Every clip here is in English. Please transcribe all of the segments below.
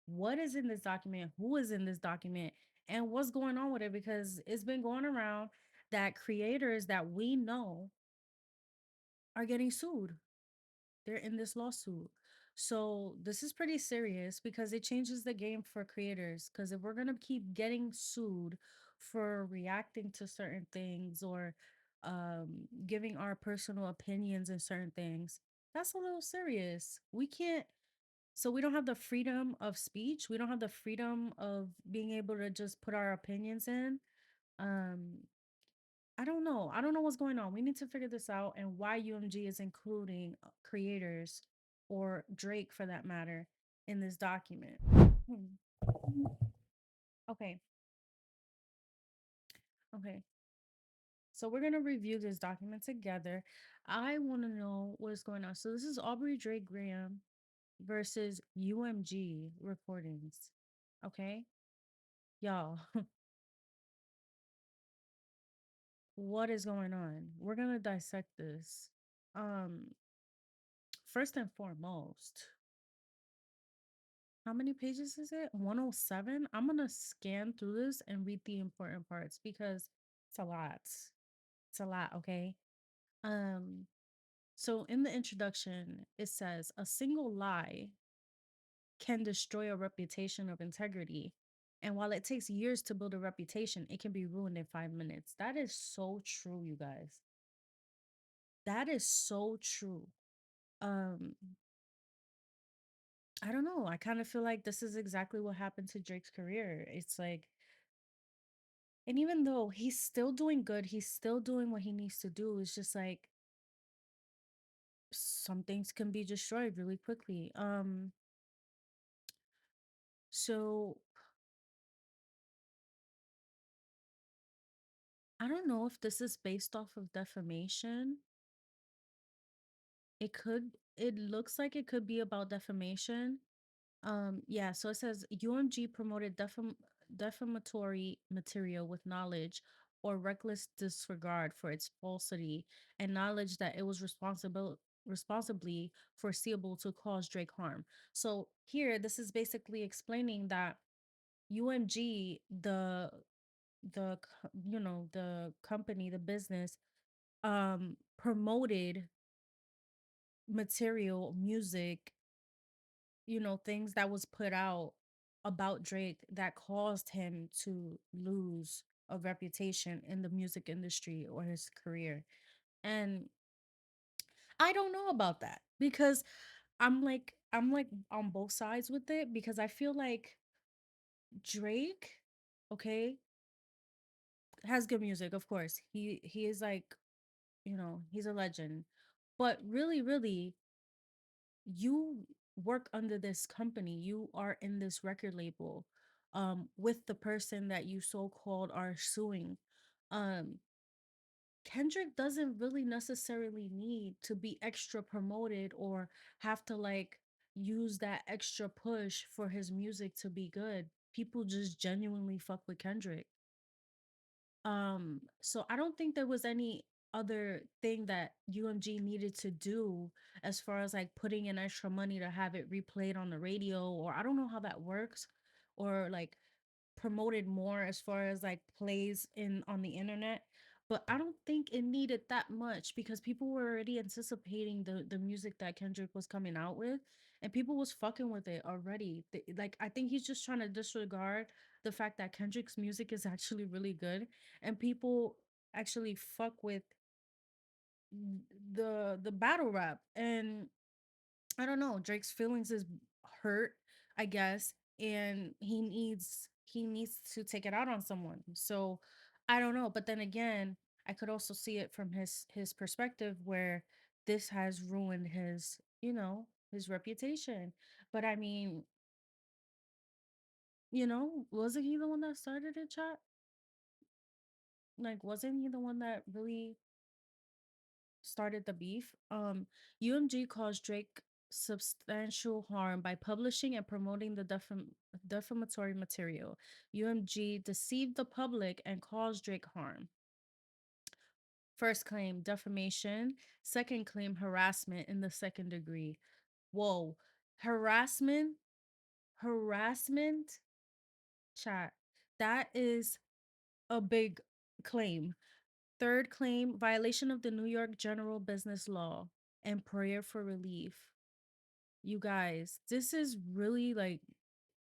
what is in this document, who is in this document, and what's going on with it, because it's been going around that creators that we know are getting sued. They're in this lawsuit. So this is pretty serious because it changes the game for creators. Because if we're gonna keep getting sued for reacting to certain things or giving our personal opinions in certain things, that's a little serious. We can't. So we don't have the freedom of speech. We don't have the freedom of being able to just put our opinions in. Um, I don't know. I don't know what's going on. We need to figure this out and why UMG is including creators or Drake for that matter in this document. Hmm. Okay. Okay. So we're going to review this document together. I want to know what's going on. So this is Aubrey Drake Graham versus UMG recordings. Okay? Y'all, what is going on? We're going to dissect this. Um First and foremost, how many pages is it? 107. I'm going to scan through this and read the important parts because it's a lot. It's a lot, okay? Um so in the introduction, it says a single lie can destroy a reputation of integrity. And while it takes years to build a reputation, it can be ruined in 5 minutes. That is so true, you guys. That is so true. Um I don't know. I kind of feel like this is exactly what happened to Drake's career. It's like, and even though he's still doing good, he's still doing what he needs to do. It's just like some things can be destroyed really quickly. So I don't know if this is based off of defamation. It looks like it could be about defamation. Yeah, so it says UMG promoted defamatory material with knowledge or reckless disregard for its falsity and knowledge that it was responsibly foreseeable to cause Drake harm. So here this is basically explaining that UMG, the company, the business, promoted material, music, things that was put out about Drake that caused him to lose a reputation in the music industry or his career. And I don't know about that because I'm like on both sides with it because I feel like Drake, okay, has good music, of course. He is like, he's a legend. But really, really, you work under this company, you are in this record label with the person that you so-called are suing. um Kendrick doesn't really necessarily need to be extra promoted or have to like use that extra push for his music to be good. People just genuinely fuck with Kendrick. So I don't think there was any other thing that UMG needed to do as far as like putting in extra money to have it replayed on the radio, or I don't know how that works, or like promoted more as far as like plays in on the internet. But I don't think it needed that much because people were already anticipating the music that Kendrick was coming out with, and people was fucking with it already. Like I think he's just trying to disregard the fact that Kendrick's music is actually really good, and people actually fuck with the battle rap. And I don't know, Drake's feelings is hurt, I guess, and he needs to take it out on someone. So I don't know, but then again, I could also see it from his perspective where this has ruined his reputation. But I mean, wasn't he the one that started it, chat? Like, wasn't he the one that really started the beef? UMG caused Drake substantial harm by publishing and promoting the defamatory material. UMG deceived the public and caused Drake harm. First claim, defamation. Second claim, harassment in the second degree. Whoa, harassment? Harassment, chat. That is a big claim. Third claim, violation of the New York General Business Law and prayer for relief. You guys, this is really like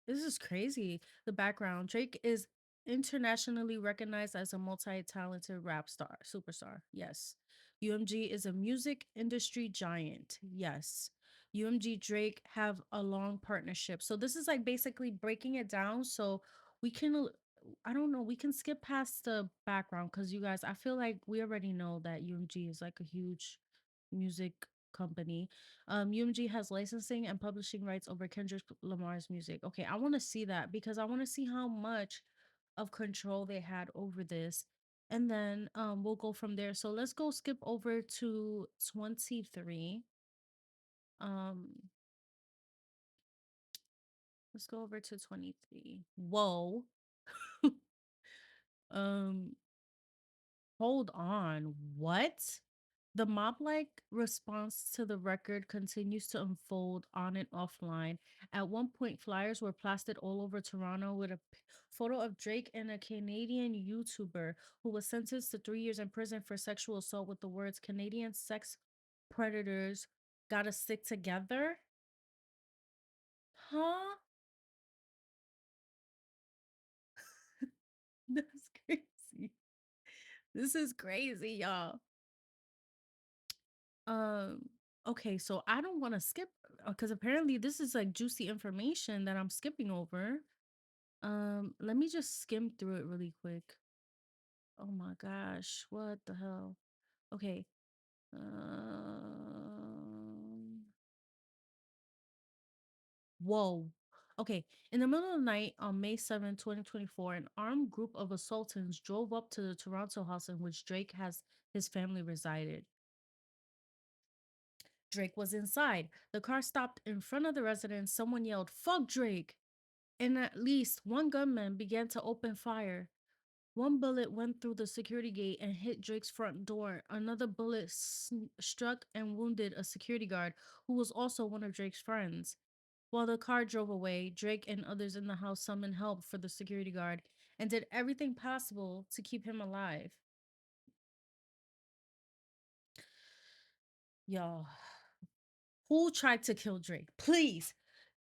this is crazy. The background, Drake is internationally recognized as a multi-talented rap star, superstar. Yes. UMG is a music industry giant. Yes. UMG Drake have a long partnership. So this is like basically breaking it down so we can I don't know, we can skip past the background cuz you guys, I feel like we already know that UMG is like a huge music company. UMG has licensing and publishing rights over Kendrick Lamar's music. Okay, I want to see that because I want to see how much of control they had over this. And then we'll go from there. So let's go skip over to 23. Um let's go over to 23. Whoa. um Hold on. What? The mob like response to the record continues to unfold on and offline. At one point, flyers were plastered all over Toronto with a photo of Drake and a Canadian YouTuber who was sentenced to 3 years in prison for sexual assault with the words Canadian sex predators gotta stick together. Huh? That's crazy. This is crazy, y'all. Um, okay, so I don't want to skip because apparently this is like juicy information that I'm skipping over. Let me just skim through it really quick. Oh my gosh, what the hell? Okay. Um, Whoa. Okay. In the middle of the night on May 7th, 2024, an armed group of assailants drove up to the Toronto house in which Drake has his family resided. Drake was inside. The car stopped in front of the residence. Someone yelled, "Fuck Drake!" And at least one gunman began to open fire. One bullet went through the security gate and hit Drake's front door. Another bullet struck and wounded a security guard who was also one of Drake's friends. While the car drove away, Drake and others in the house summoned help for the security guard and did everything possible to keep him alive. Y'all, who tried to kill Drake? Please,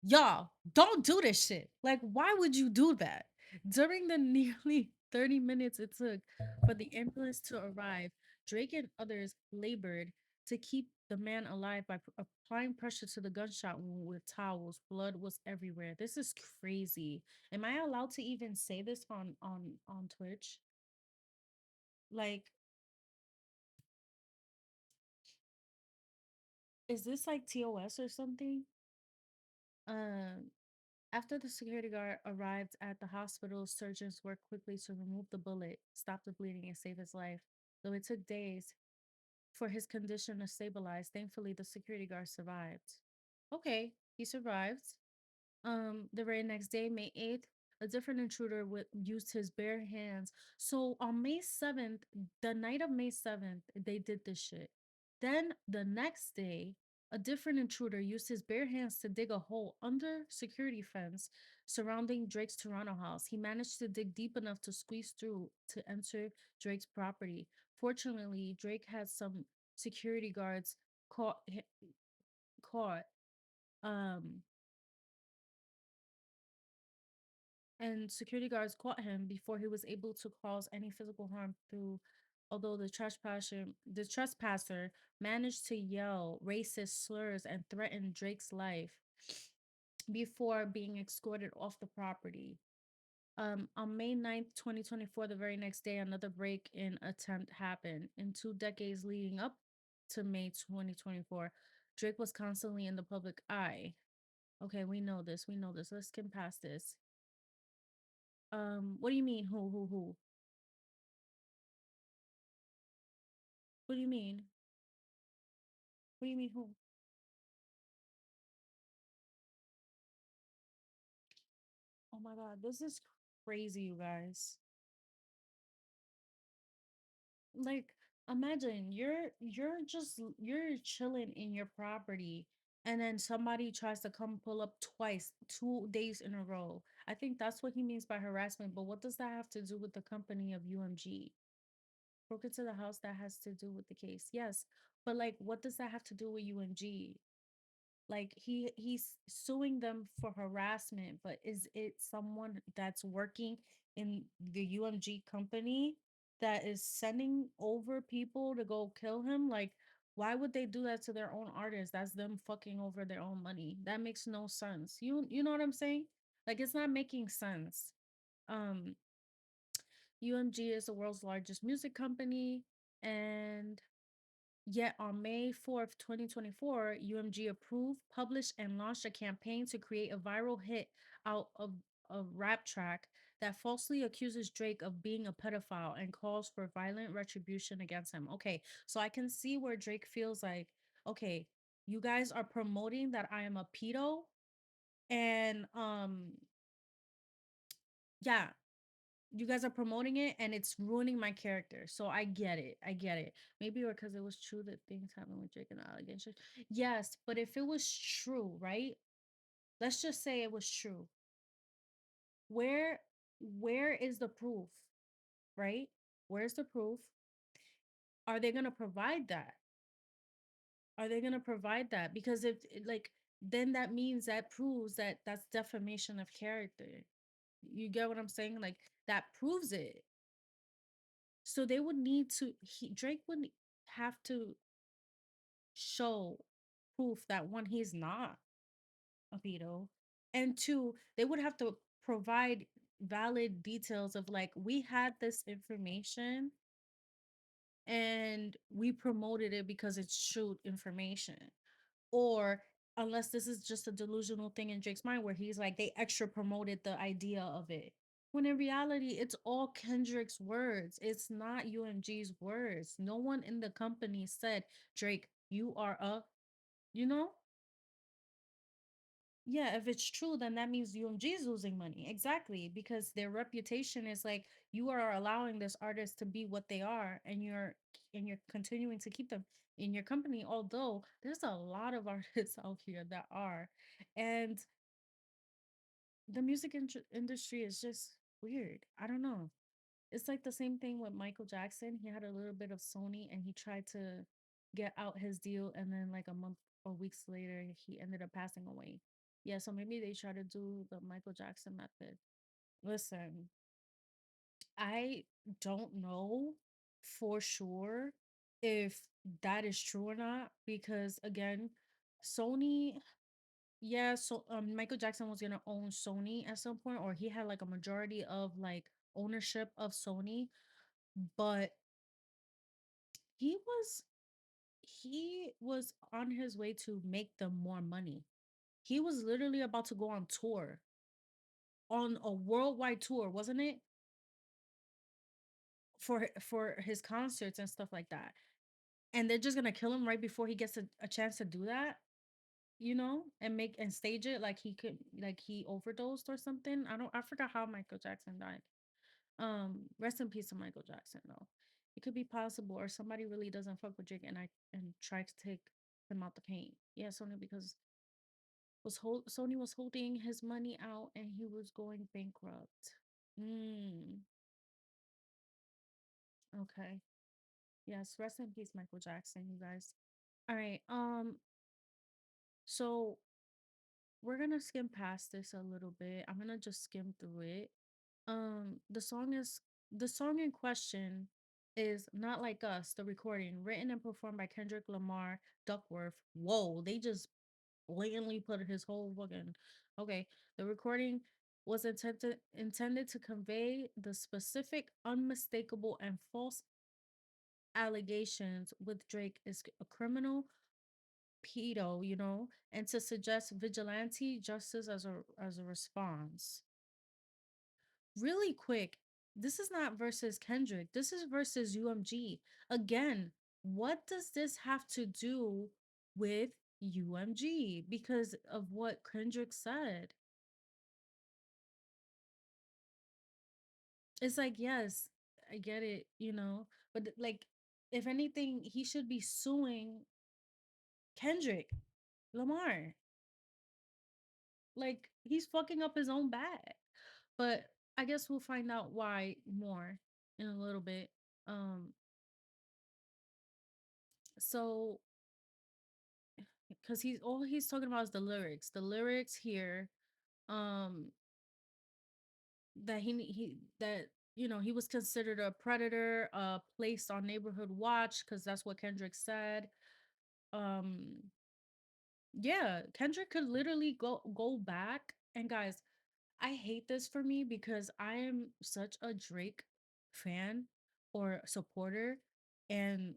y'all, don't do this shit. Like, why would you do that? During the nearly 30 minutes it took for the ambulance to arrive, Drake and others labored to keep the man alive by applying pressure to the gunshot wound with towels. Blood was everywhere. This is crazy. Am I allowed to even say this on Twitch? Like, is this like TOS or something? Um, After the security guard arrived at the hospital, surgeons worked quickly to remove the bullet, stop the bleeding, and save his life. Though it took days for his condition to stabilize, thankfully the security guard survived. Okay, he survived. The very next day, May 8th, a different intruder used his bare hands. So on May 7th, the night of May 7th, they did this shit. Then the next day, a different intruder used his bare hands to dig a hole under security fence surrounding Drake's Toronto house. He managed to dig deep enough to squeeze through to enter Drake's property. Fortunately, Drake had some security guards caught um and security guards caught him before he was able to cause any physical harm through although the trespasser managed to yell racist slurs and threaten Drake's life before being escorted off the property. On May 9th, 2024, the very next day, another break-in attempt happened. In 2 decades leading up to May 2024, Drake was constantly in the public eye. Okay, we know this. We know this. Let's skim past this. What do you mean? Who? What do you mean? What do you mean who? Oh my god, this is crazy, you guys. Like, imagine you're chilling in your property and then somebody tries to come pull up twice, 2 days in a row. I think that's what he means by harassment. But what does that have to do with the company of UMG? Broke into the house, that has to do with the case. Yes. But like, what does that have to do with UMG? Like he's suing them for harassment, but is it someone that's working in the UMG company that is sending over people to go kill him? Like, why would they do that to their own artists? That's them fucking over their own money. That makes no sense. You know what I'm saying? Like, it's not making sense. Um UMG is the world's largest music company, and yet on May 4th, 2024, UMG approved, published, and launched a campaign to create a viral hit out of a rap track that falsely accuses Drake of being a pedophile and calls for violent retribution against him. Okay, so I can see where Drake feels like, okay, you guys are promoting that I am a pedo, and yeah, you guys are promoting it and it's ruining my character. So I get it. I get it. Maybe because it was true that things happened with Drake and the allegations. Yes, but if it was true, right? Let's just say it was true. Where where is the proof, right? Where's the proof? Are they going to provide that? Are they going to provide that? Because if like then that means that proves that that's defamation of character. You get what I'm saying? Like that proves it. So they would need to Drake would have to show proof that one, he's not a pedo, and two, they would have to provide valid details of like, we had this information and we promoted it because it's true information. Or unless this is just a delusional thing in Drake's mind where he's like, they extra promoted the idea of it. When in reality, it's all Kendrick's words. It's not UMG's words. No one in the company said, Drake, you are a, you know? Yeah, if it's true, then that means UMG is losing money. Exactly. Because their reputation is like, you are allowing this artist to be what they are, and you're continuing to keep them in your company. Although there's a lot of artists out here that are. And the music industry is just weird. I don't know. It's like the same thing with Michael Jackson. He had a little bit of Sony and he tried to get out his deal, and then like a month or weeks later he ended up passing away. Yeah, so maybe they try to do the Michael Jackson method. Listen, I don't know for sure if that is true or not, because again, Sony, yeah, so Michael Jackson was gonna own Sony at some point, or he had like a majority of like ownership of Sony, but he was he was on his way to make them more money. He was literally about to go on tour, on a worldwide tour, wasn't it? For his concerts and stuff like that. And they're just gonna kill him right before he gets a chance to do that, and make and stage it like he could, like he overdosed or something. I forgot how Michael Jackson died. Rest in peace to Michael Jackson though. It could be possible, or somebody really doesn't fuck with Jake and try to take him out the paint. Yeah, Sony, because Sony was holding his money out and he was going bankrupt. Mm, okay. Yes, rest in peace, Michael Jackson, you guys. All right. So we're gonna skim past this a little bit. I'm gonna just skim through it. The song in question is Not Like Us, the recording, written and performed by Kendrick Lamar Duckworth. Whoa, they just blatantly put his whole fucking, okay. The recording was intended to convey the specific, unmistakable, and false allegations with Drake is a criminal pedo, and to suggest vigilante justice as a response. Really quick, this is not versus Kendrick. This is versus UMG. Again, what does this have to do with UMG because of what Kendrick said? It's like, yes, I get it, but like, if anything, he should be suing Kendrick. Lamar. Like he's fucking up his own bag. But I guess we'll find out why more in a little bit. Um, so because he's all he's talking about is the lyrics. The lyrics here, um, that he that he was considered a predator, placed on neighborhood watch because that's what Kendrick said. Um, yeah, Kendrick could literally go back. And guys, I hate this for me because I am such a Drake fan or supporter, and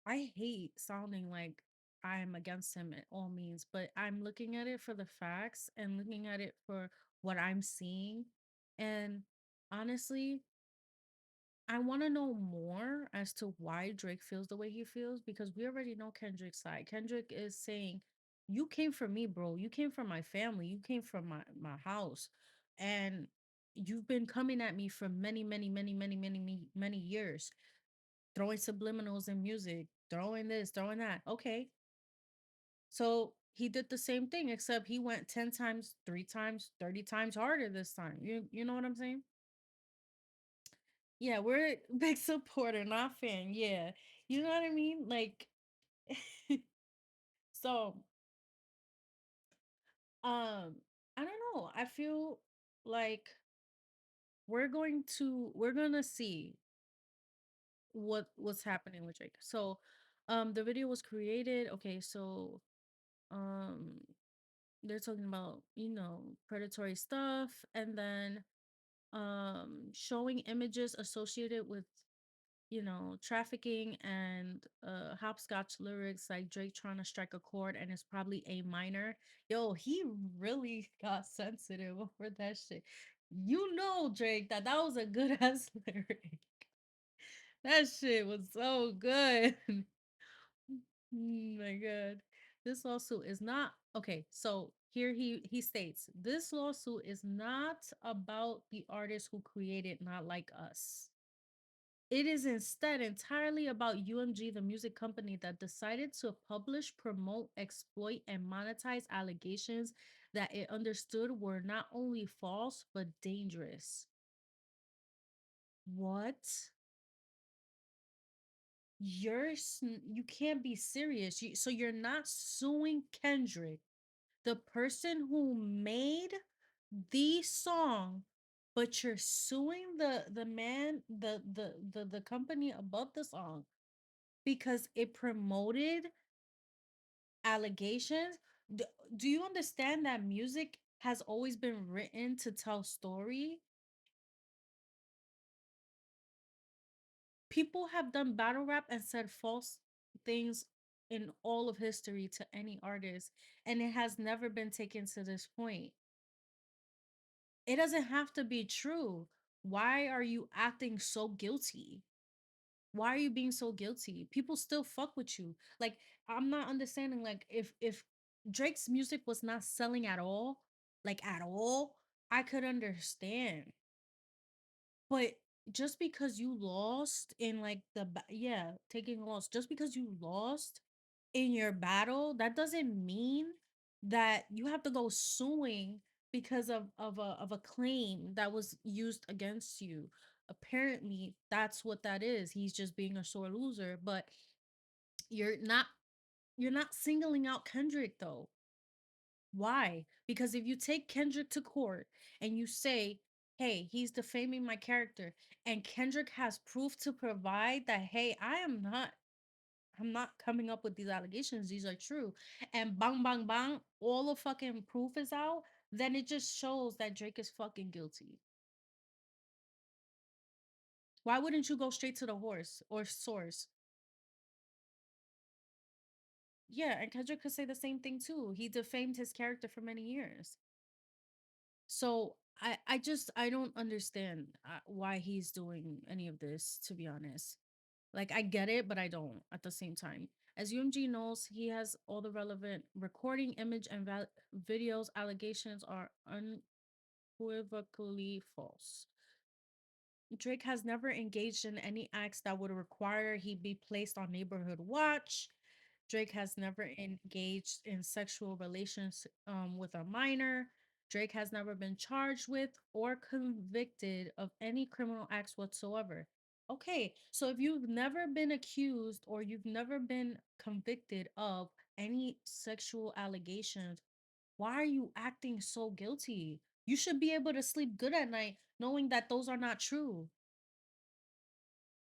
I hate sounding like I'm against him at all means, but I'm looking at it for the facts and looking at it for what I'm seeing. And honestly, I want to know more as to why Drake feels the way he feels because we already know Kendrick's side. Kendrick is saying, "You came from me, bro. You came from my family. You came from my house, and you've been coming at me for many, many, many, many, many, many years, throwing subliminals in music, throwing this, throwing that. Okay, so he did the same thing, except he went 10 times, 3 times, 30 times harder this time. You know what I'm saying?" Yeah, we're big supporter, not fan. Yeah. You know what I mean? Like so um I don't know. I feel like we're gonna see what's happening with Drake. So the video was created. Okay, so um they're talking about, predatory stuff, and then showing images associated with trafficking and hopscotch lyrics like Drake trying to strike a chord and it's probably A minor. Yo, he really got sensitive over that shit. Drake, that was a good ass lyric. That shit was so good. My god. This lawsuit is not okay. So here he states this lawsuit is not about the artist who created Not Like Us. It is instead entirely about UMG, the music company that decided to publish, promote, exploit, and monetize allegations that it understood were not only false but dangerous. What? You can't be serious. So you're not suing Kendrick, the person who made the song, but you're suing the man, the company above the song because it promoted allegations. D- do you understand that music has always been written to tell story? People have done battle rap and said false things in all of history to any artist, and it has never been taken to this point. It doesn't have to be true. Why are you acting so guilty? Why are you being so guilty? People still fuck with you. Like, I'm not understanding, like, if Drake's music was not selling at all, like at all, I could understand. But just because you lost in like yeah, taking a loss, just because you lost in your battle, that doesn't mean that you have to go suing because of a claim that was used against you. Apparently, that's what that is. He's just being a sore loser, but you're not you're not singling out Kendrick though. Why? Because if you take Kendrick to court and you say, "Hey, he's defaming my character," and Kendrick has proof to provide that, "Hey, I'm not coming up with these allegations. These are true." And bang, bang, bang, all the fucking proof is out. Then it just shows that Drake is fucking guilty. Why wouldn't you go straight to the horse or source? Yeah, and Kendrick could say the same thing too. He defamed his character for many years. So I don't understand why he's doing any of this, to be honest. Like I get it, but I don't at the same time. As UMG knows, he has all the relevant recording, image, and videos. Allegations are unequivocally false. Drake has never engaged in any acts that would require he be placed on neighborhood watch. Drake has never engaged in sexual relations with a minor. Drake has never been charged with or convicted of any criminal acts whatsoever. Okay, so if you've never been accused or you've never been convicted of any sexual allegations, why are you acting so guilty? You should be able to sleep good at night knowing that those are not true.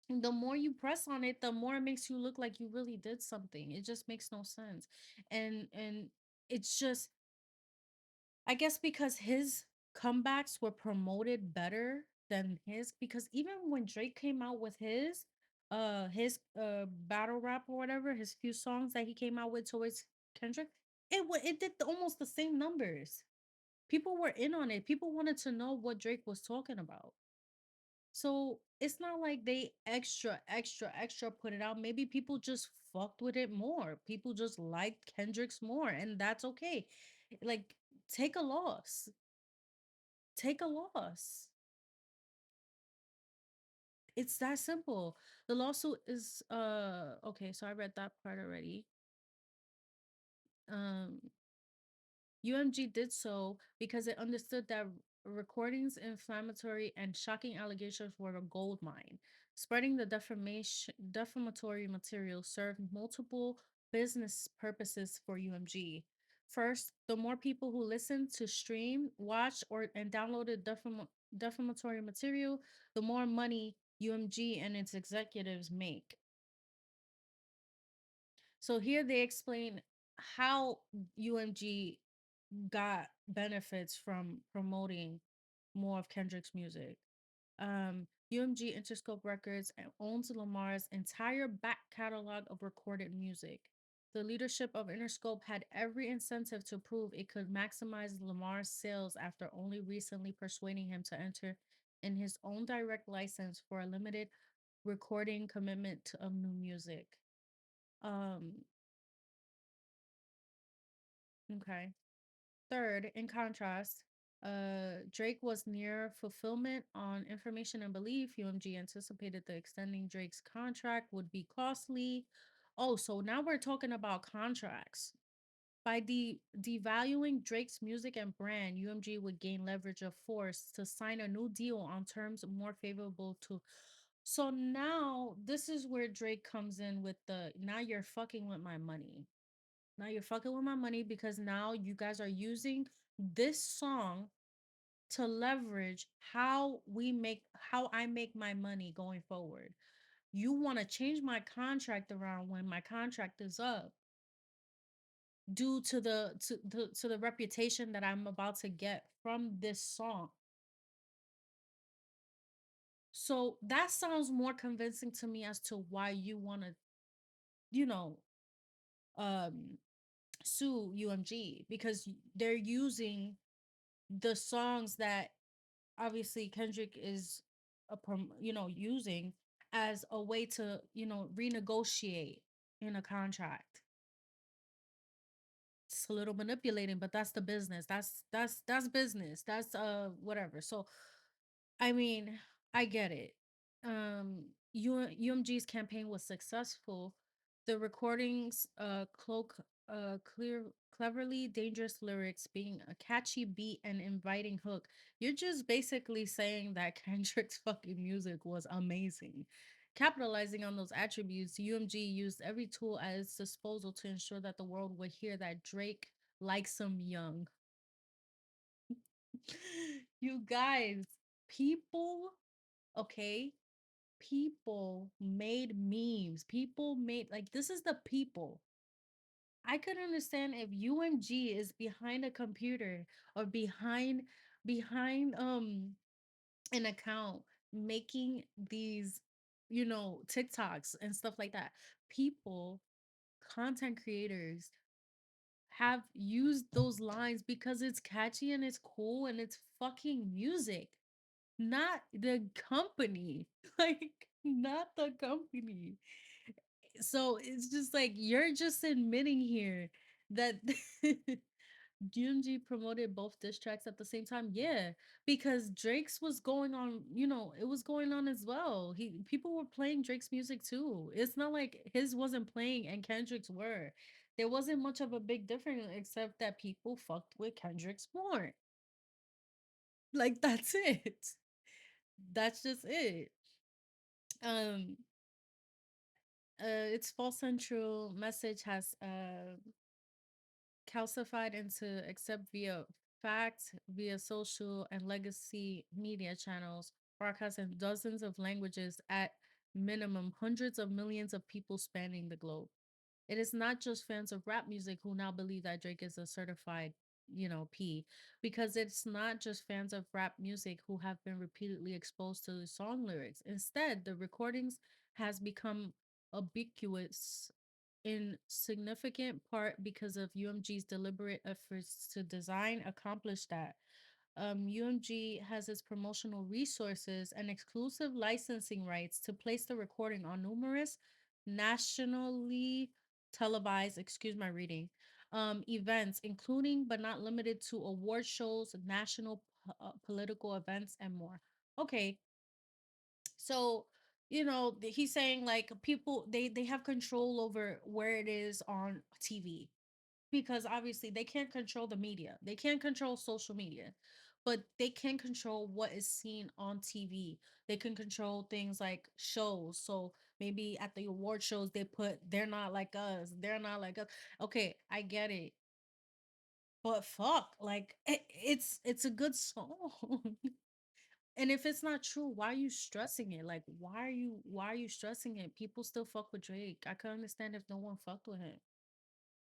And the more you press on it, the more it makes you look like you really did something. It just makes no sense. And it's just, I guess because his comebacks were promoted better than his, because even when Drake came out with his battle rap or whatever, his few songs that he came out with towards Kendrick, it did almost the same numbers. People were in on it. People wanted to know what Drake was talking about. So it's not like they extra put it out. Maybe people just fucked with it more. People just liked Kendrick's more, and that's okay. Like, take a loss. Take a loss. It's that simple. The lawsuit is okay, so I read that part already. Um UMG did so because it understood that recordings, inflammatory, and shocking allegations were a gold mine. Spreading the defamatory material served multiple business purposes for UMG. First, the more people who listened to stream, watch, or and downloaded defamatory material, the more money UMG and its executives make. So here they explain how UMG got benefits from promoting more of Kendrick's music. UMG Interscope Records owns Lamar's entire back catalog of recorded music. The leadership of Interscope had every incentive to prove it could maximize Lamar's sales after only recently persuading him to enter in his own direct license for a limited recording commitment of new music. Um, okay. Third, in contrast, Drake was near fulfillment on information and belief. UMG anticipated the extending Drake's contract would be costly. Oh, so now we're talking about contracts. By devaluing Drake's music and brand, UMG would gain leverage of force to sign a new deal on terms more favorable to. So now this is where Drake comes in with the now you're fucking with my money. Now you're fucking with my money because now you guys are using this song to leverage how I make my money going forward. You want to change my contract around when my contract is up due to the reputation that I'm about to get from this song. So that sounds more convincing to me as to why you want to, you know, um sue UMG because they're using the songs that obviously Kendrick is using as a way to, renegotiate in a contract. It's a little manipulating, but that's the business. That's business. That's whatever. So I mean, I get it. UMG's campaign was successful. The recordings cloak cleverly dangerous lyrics, being a catchy beat and inviting hook. You're just basically saying that Kendrick's fucking music was amazing. Capitalizing on those attributes, UMG used every tool at its disposal to ensure that the world would hear that Drake likes him young. You guys, people, okay? People made memes. People made like this is the people. I could understand if UMG is behind a computer or behind an account making these, TikToks and stuff like that. People, content creators have used those lines because it's catchy and it's cool and it's fucking music, not the company. Like, not the company. So it's just like you're just admitting here that UMG promoted both diss tracks at the same time. Yeah, because Drake's was going on, it was going on as well. People were playing Drake's music too. It's not like his wasn't playing and Kendrick's were. There wasn't much of a big difference except that people fucked with Kendrick's more. Like that's it. That's just it. Um its false central message has calcified into accept via fact, via social and legacy media channels, broadcast in dozens of languages at minimum hundreds of millions of people spanning the globe. It is not just fans of rap music who now believe that Drake is a certified, P, because it's not just fans of rap music who have been repeatedly exposed to the song lyrics. Instead, the recordings has become ubiquitous in significant part because of UMG's deliberate efforts to design accomplish that. UMG has its promotional resources and exclusive licensing rights to place the recording on numerous nationally televised, excuse my reading, events, including but not limited to award shows, national political events, and more. Okay, so he's saying like people they have control over where it is on TV because obviously they can't control the media. They can't control social media, but they can control what is seen on TV. They can control things like shows. So maybe at the award shows they put they're not like us. They're not like us. Okay, I get it. But fuck, like it's a good song. And if it's not true, why are you stressing it? Like why are you stressing it? People still fuck with Drake. I can understand if no one fucked with him.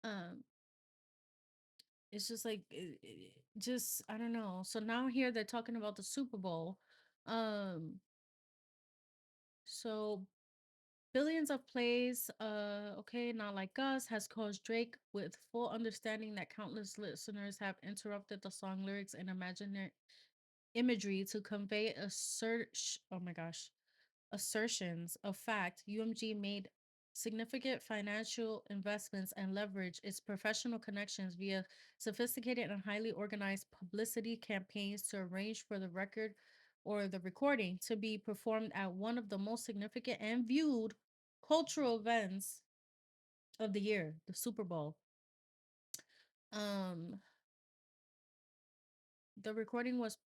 Um it's just like just I don't know. So now here they're talking about the Super Bowl. Um so billions of plays, okay, not like us, has caused Drake with full understanding that countless listeners have interrupted the song lyrics and imaginary imagery to convey a search. Oh my gosh, assertions of fact. UMG made significant financial investments and leveraged its professional connections via sophisticated and highly organized publicity campaigns to arrange for the record or the recording to be performed at one of the most significant and viewed cultural events of the year, the Super Bowl. Um, The recording was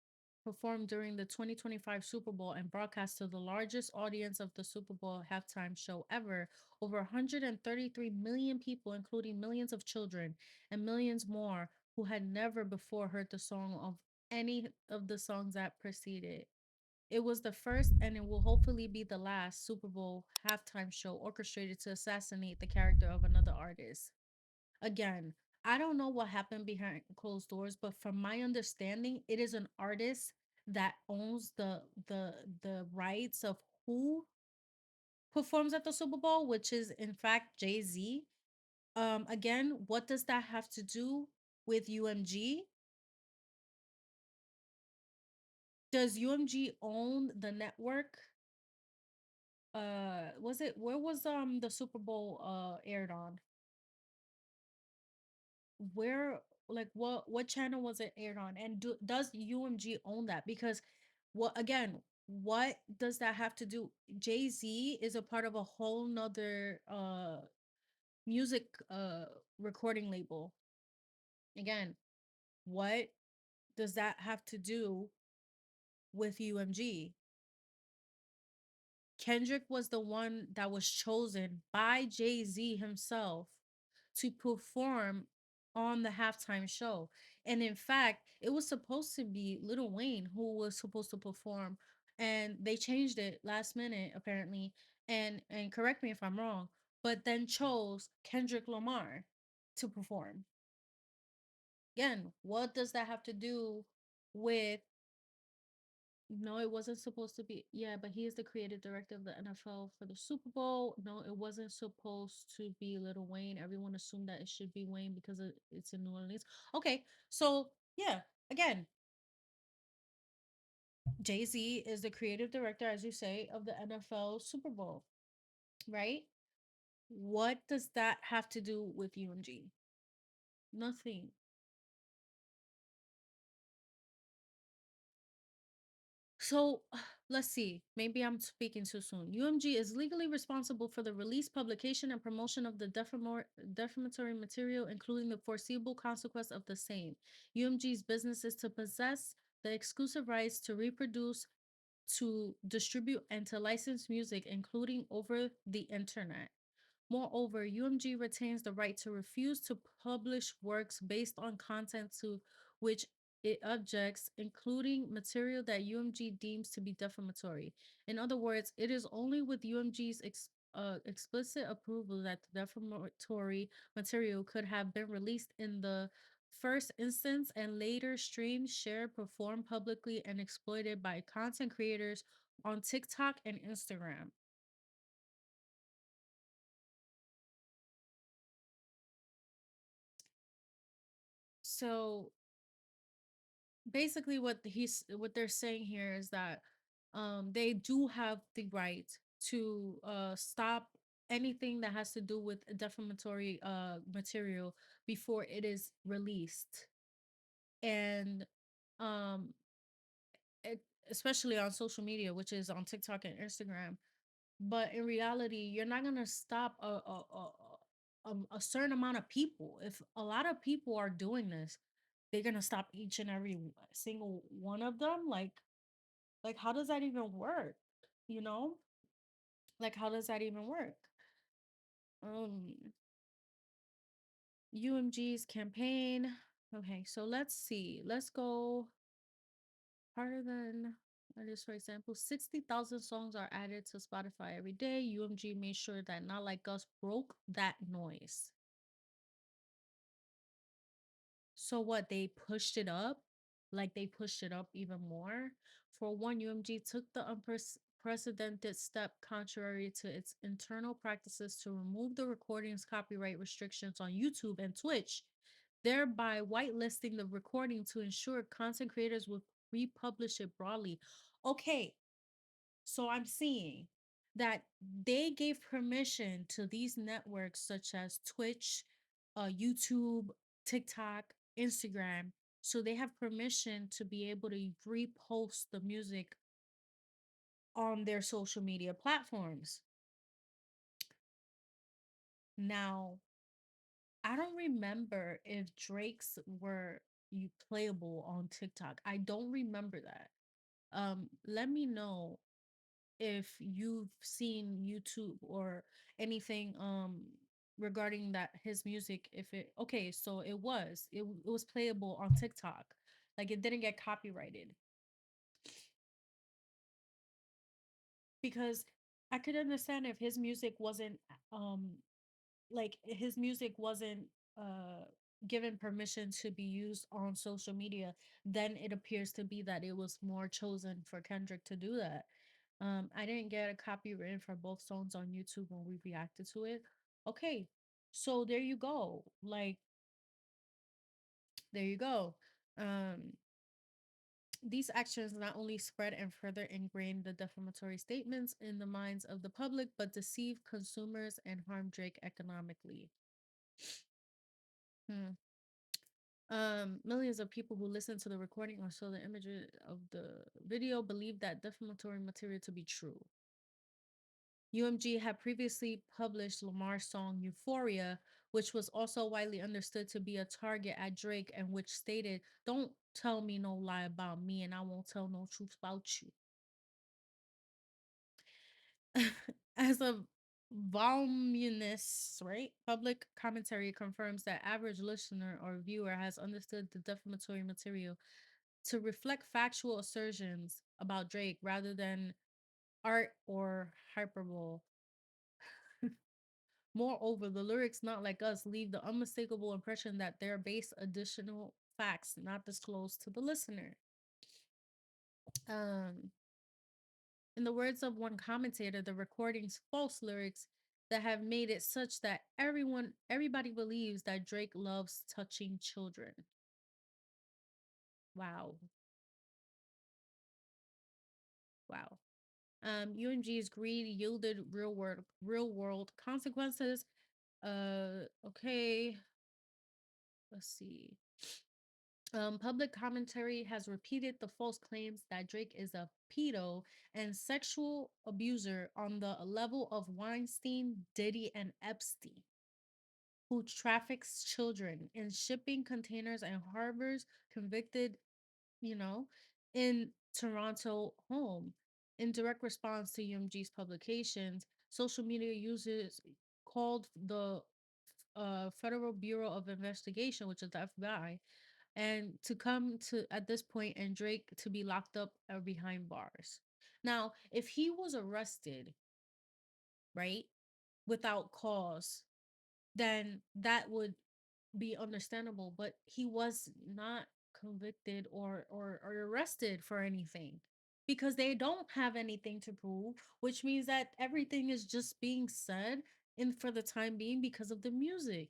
performed during the 2025 Super Bowl and broadcast to the largest audience of the Super Bowl halftime show ever. Over 133 million people, including millions of children and millions more who had never before heard the song of any of the songs that preceded. It was the first and it will hopefully be the last Super Bowl halftime show orchestrated to assassinate the character of another artist. Again, I don't know what happened behind closed doors, but from my understanding, it is an artist that owns the rights of who performs at the Super Bowl, which is in fact Jay-Z. Again, what does that have to do with UMG? Does UMG own the network? Was it where was the Super Bowl aired on? Where like what channel was it aired on, and does UMG own that? Because what again, what does that have to do? Jay-Z is a part of a whole nother music recording label. Again, what does that have to do with UMG? Kendrick was the one that was chosen by Jay-Z himself to perform on the halftime show. And in fact, it was supposed to be Lil Wayne who was supposed to perform, and they changed it last minute apparently. And correct me if I'm wrong, but then chose Kendrick Lamar to perform. Again, what does that have to do with no, it wasn't supposed to be. Yeah, but he is the creative director of the NFL for the Super Bowl. No, it wasn't supposed to be Little Wayne. Everyone assumed that it should be Wayne because it's in New Orleans. Okay, so yeah, again, Jay Z is the creative director, as you say, of the NFL Super Bowl, right? What does that have to do with UMG? Nothing. So let's see. Maybe I'm speaking too soon. UMG is legally responsible for the release, publication, and promotion of the defamatory material, including the foreseeable consequence of the same. UMG's business is to possess the exclusive rights to reproduce, to distribute, and to license music, including over the internet. Moreover, UMG retains the right to refuse to publish works based on content to which it objects, including material that UMG deems to be defamatory. In other words, it is only with UMG's explicit approval that the defamatory material could have been released in the first instance and later streamed, shared, performed publicly, and exploited by content creators on TikTok and Instagram. So basically what they're saying here is that they do have the right to stop anything that has to do with defamatory material before it is released. And um it, especially on social media, which is on TikTok and Instagram. But in reality, you're not gonna stop a certain amount of people. If a lot of people are doing this, they're gonna stop each and every single one of them. Like how does that even work? You know, like how does that even work? Um, UMG's campaign. Okay, so let's see. Let's go harder than artists, for example. 60,000 songs are added to Spotify every day. UMG made sure that Not Like Us broke that noise. So what, they pushed it up? Like they pushed it up even more? For one, UMG took the unprecedented step contrary to its internal practices to remove the recording's copyright restrictions on YouTube and Twitch, thereby whitelisting the recording to ensure content creators would republish it broadly. Okay, so I'm seeing that they gave permission to these networks such as Twitch, YouTube, TikTok, Instagram. So they have permission to be able to repost the music on their social media platforms. Now, I don't remember if Drake's were you playable on TikTok. I don't remember that. Let me know if you've seen YouTube or anything regarding that his music. If it okay, so it was playable on TikTok. Like it didn't get copyrighted. Because I could understand if his music wasn't um like his music wasn't uh given permission to be used on social media, then it appears to be that it was more chosen for Kendrick to do that. I didn't get a copy written for both songs on YouTube when we reacted to it. Okay, so there you go. Like, there you go. Um, these actions not only spread and further ingrained the defamatory statements in the minds of the public, but deceived consumers and harmed Drake economically. Hmm. Millions of people who listened to the recording or saw the images of the video believe that defamatory material to be true. UMG had previously published Lamar's song Euphoria, which was also widely understood to be a target at Drake and which stated, "Don't tell me no lie about me and I won't tell no truth about you." As a voluminous, right? Public commentary confirms that average listener or viewer has understood the defamatory material to reflect factual assertions about Drake rather than art or hyperbole. Moreover, the lyrics Not Like Us leave the unmistakable impression that they're based additional facts not disclosed to the listener. Um, in the words of one commentator, the recording's false lyrics that have made it such that everybody believes that Drake loves touching children. Wow. Wow. UMG's greed yielded real world consequences. Okay, let's see. Public commentary has repeated the false claims that Drake is a pedo and sexual abuser on the level of Weinstein, Diddy, and Epstein, who traffics children in shipping containers and harbors convicted, you know, in Toronto home. In direct response to UMG's publications, social media users called the Federal Bureau of Investigation, which is the FBI, and to come to at this point and Drake to be locked up or behind bars. Now, if he was arrested, right, without cause, then that would be understandable, but he was not convicted or arrested for anything because they don't have anything to prove, which means that everything is just being said in for the time being because of the music.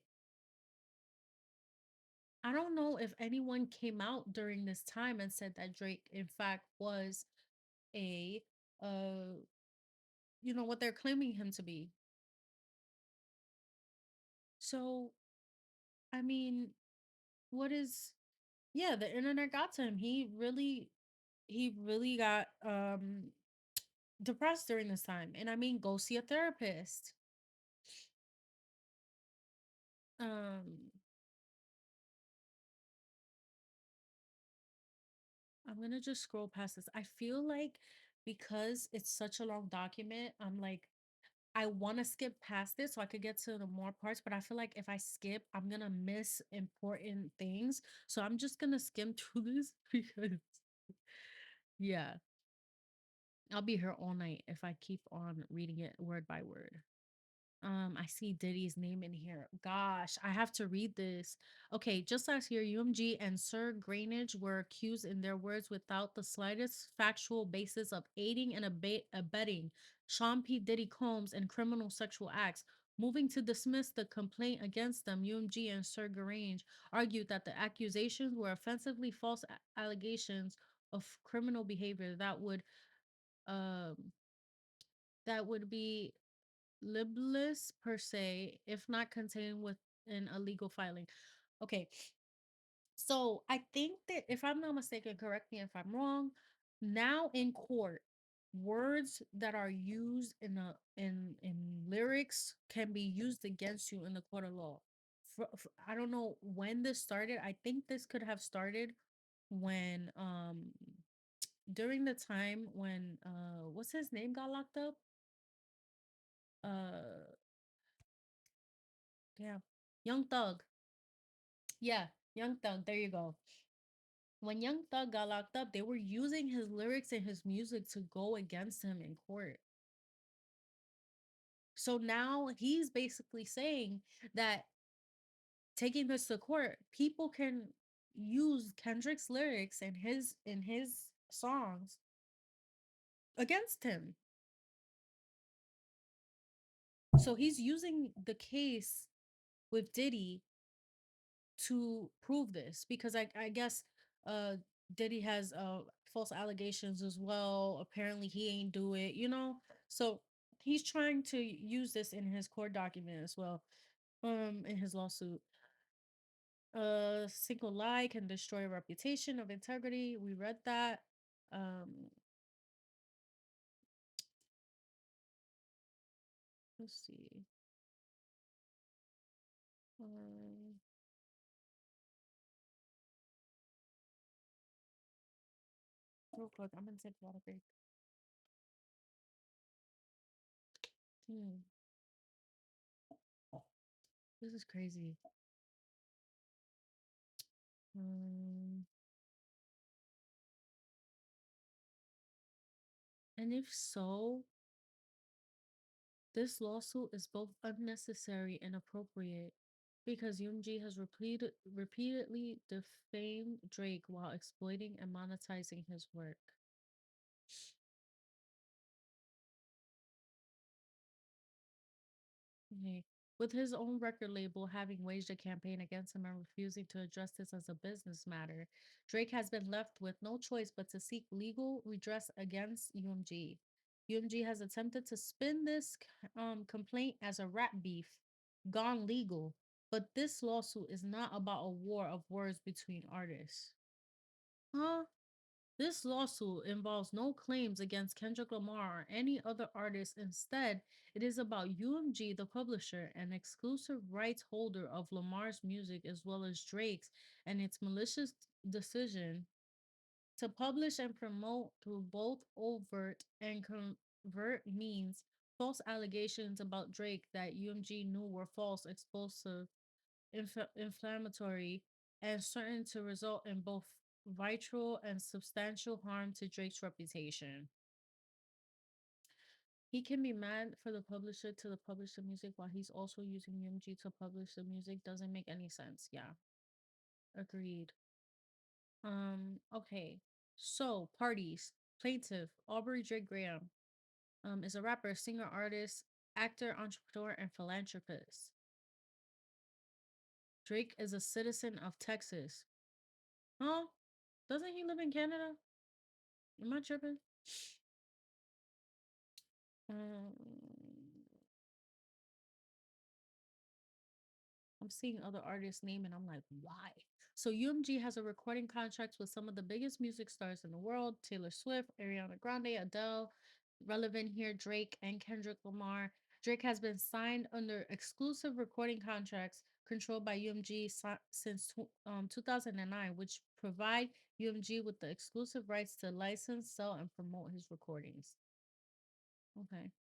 I don't know if anyone came out during this time and said that Drake, in fact, was a, uh, what they're claiming him to be. So, I mean, what is, yeah, the internet got to him. He really got depressed during this time. And I mean, go see a therapist. Um, I'm gonna just scroll past this. I feel like because it's such a long document, I'm like, I want to skip past it so I could get to the more parts, but I feel like if I skip, I'm gonna miss important things. So I'm just gonna skim through this because, yeah, I'll be here all night if I keep on reading it word by word. I see Diddy's name in here. Gosh, I have to read this. Okay, just last year, UMG and Sir Grainage were accused in their words without the slightest factual basis of aiding and abetting Sean P. Diddy Combs in criminal sexual acts. Moving to dismiss the complaint against them, UMG and Sir Grange argued that the accusations were offensively false allegations of criminal behavior um that would be libelous per se, if not contained within a legal filing. Okay, so I think that if I'm not mistaken, correct me if I'm wrong. Now in court, words that are used in lyrics can be used against you in the court of law. I don't know when this started. I think this could have started when during the time when what's his name got locked up? Uh yeah, Young Thug. Yeah, Young Thug. There you go. When Young Thug got locked up, they were using his lyrics and his music to go against him in court. So now he's basically saying that taking this to court, people can use Kendrick's lyrics and his songs against him. So he's using the case with Diddy to prove this because I guess uh Diddy has false allegations as well. Apparently he ain't do it, you know? So he's trying to use this in his court document as well. In his lawsuit. A single lie can destroy a reputation of integrity. We read that. Um let's see. Um real quick, I'm gonna take a water break. Hmm, this is crazy. Um and if so, this lawsuit is both unnecessary and appropriate because UMG has repeatedly defamed Drake while exploiting and monetizing his work. Okay. With his own record label having waged a campaign against him and refusing to address this as a business matter, Drake has been left with no choice but to seek legal redress against UMG. UMG has attempted to spin this complaint as a rap beef gone legal, But this lawsuit is not about a war of words between artists. Huh? This lawsuit involves no claims against Kendrick Lamar or any other artist. Instead, it is about UMG, the publisher and exclusive rights holder of Lamar's music, as well as Drake's, and its malicious decision to publish and promote through both overt and covert means false allegations about Drake that UMG knew were false, explosive, inflammatory, and certain to result in both vital and substantial harm to Drake's reputation. He can be mad for the publisher to publish the music while he's also using UMG to publish the music. Doesn't make any sense. Yeah, agreed. Okay. So parties. Plaintiff Aubrey Drake Graham is a rapper, singer, artist, actor, entrepreneur, and philanthropist. Drake is a citizen of Texas. Huh? Doesn't he live in Canada? Am I tripping? Um, I'm seeing other artists' name and I'm like, why? So UMG has a recording contracts with some of the biggest music stars in the world: Taylor Swift, Ariana Grande, Adele, relevant here, Drake, and Kendrick Lamar. Drake has been signed under exclusive recording contracts controlled by UMG since 2009, which provide UMG with the exclusive rights to license, sell, and promote his recordings. Okay.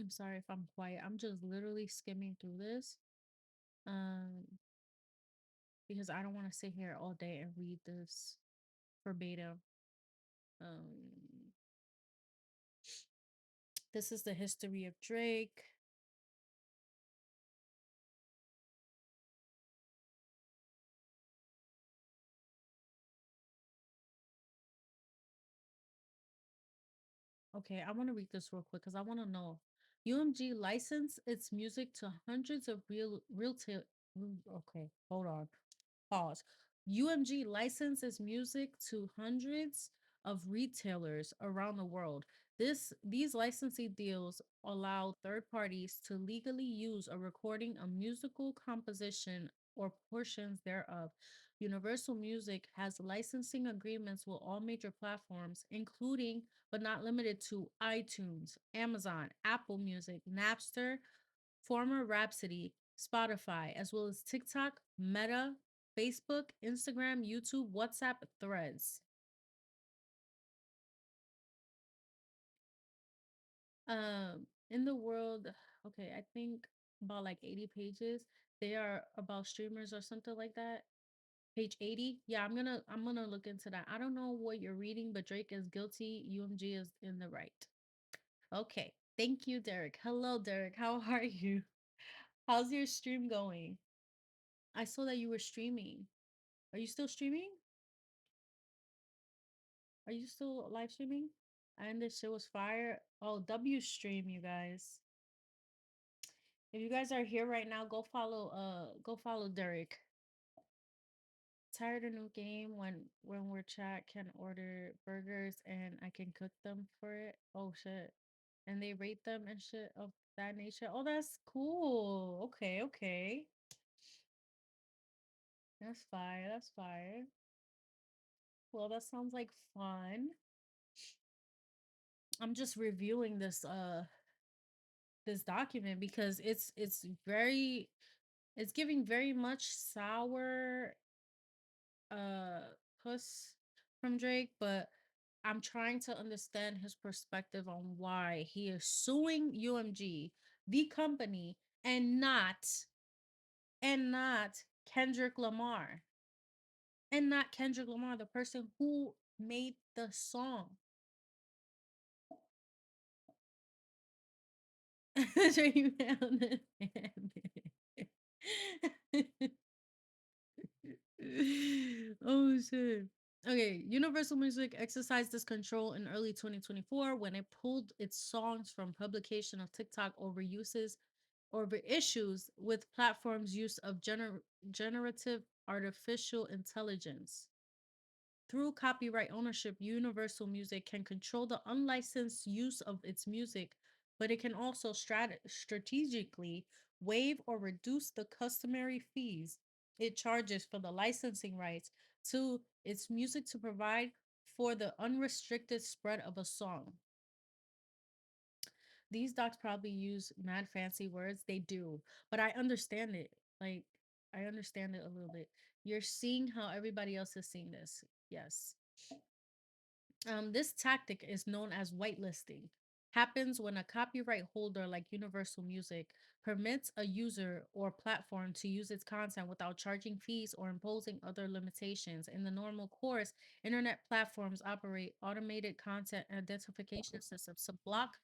I'm sorry if I'm quiet. I'm just literally skimming through this. Um, because I don't want to sit here all day and read this verbatim. Um, this is the history of Drake. Okay, I want to read this real quick because I want to know. UMG licensed its music to hundreds of okay, hold on. Pause. UMG licenses music to hundreds of retailers around the world. These licensing deals allow third parties to legally use a recording, a musical composition, or portions thereof. Universal Music has licensing agreements with all major platforms, including but not limited to iTunes, Amazon, Apple Music, Napster, former Rhapsody, Spotify, as well as TikTok, Meta, Facebook, Instagram, YouTube, WhatsApp, Threads. In the world, okay, I think about like 80 pages. They are about streamers or something like that. Page 80. Yeah, I'm gonna look into that. I don't know what you're reading, but Drake is guilty. UMG is in the right. Okay. Thank you, Derek. Hello, Derek. How are you? How's your stream going? I saw that you were streaming. Are you still streaming? Are you still live streaming? And this shit was fire. Oh, W stream, you guys. If you guys are here right now, go follow Derek. Tired a new game when we're chat can order burgers and I can cook them for it. Oh shit. And they rate them and shit of that nature. Oh, that's cool. Okay, okay. That's fire. That's fire. Well, that sounds like fun. I'm just reviewing this document because it's very it's giving very much sour uh puss from Drake, but I'm trying to understand his perspective on why he is suing UMG, the company, and not Kendrick Lamar. And not Kendrick Lamar, the person who made the song. Drake found it. Oh shit. Okay, Universal Music exercised this control in early 2024 when it pulled its songs from publication of TikTok over issues with platforms' use of generative artificial intelligence. through copyright ownership, Universal Music can control the unlicensed use of its music, but it can also strategically waive or reduce the customary fees it charges for the licensing rights to its music to provide for the unrestricted spread of a song. These docs probably use mad fancy words. They do, but I understand it. Like, I understand it a little bit. You're seeing how everybody else is seeing this. Yes. This tactic is known as whitelisting. Happens when a copyright holder like Universal Music permits a user or platform to use its content without charging fees or imposing other limitations. In the normal course, internet platforms operate automated content identification systems to block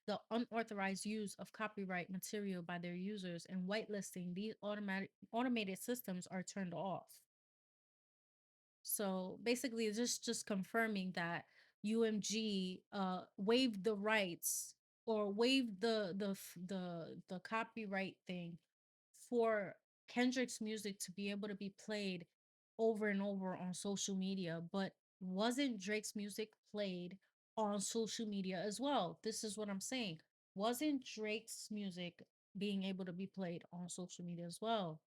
the unauthorized use of copyright material by their users, and whitelisting these automated systems are turned off. So basically, it's just confirming that UMG waived the rights or waived the copyright thing for Kendrick's music to be able to be played over and over on social media, but wasn't Drake's music played on social media as well? This is what I'm saying. Wasn't Drake's music being able to be played on social media as well?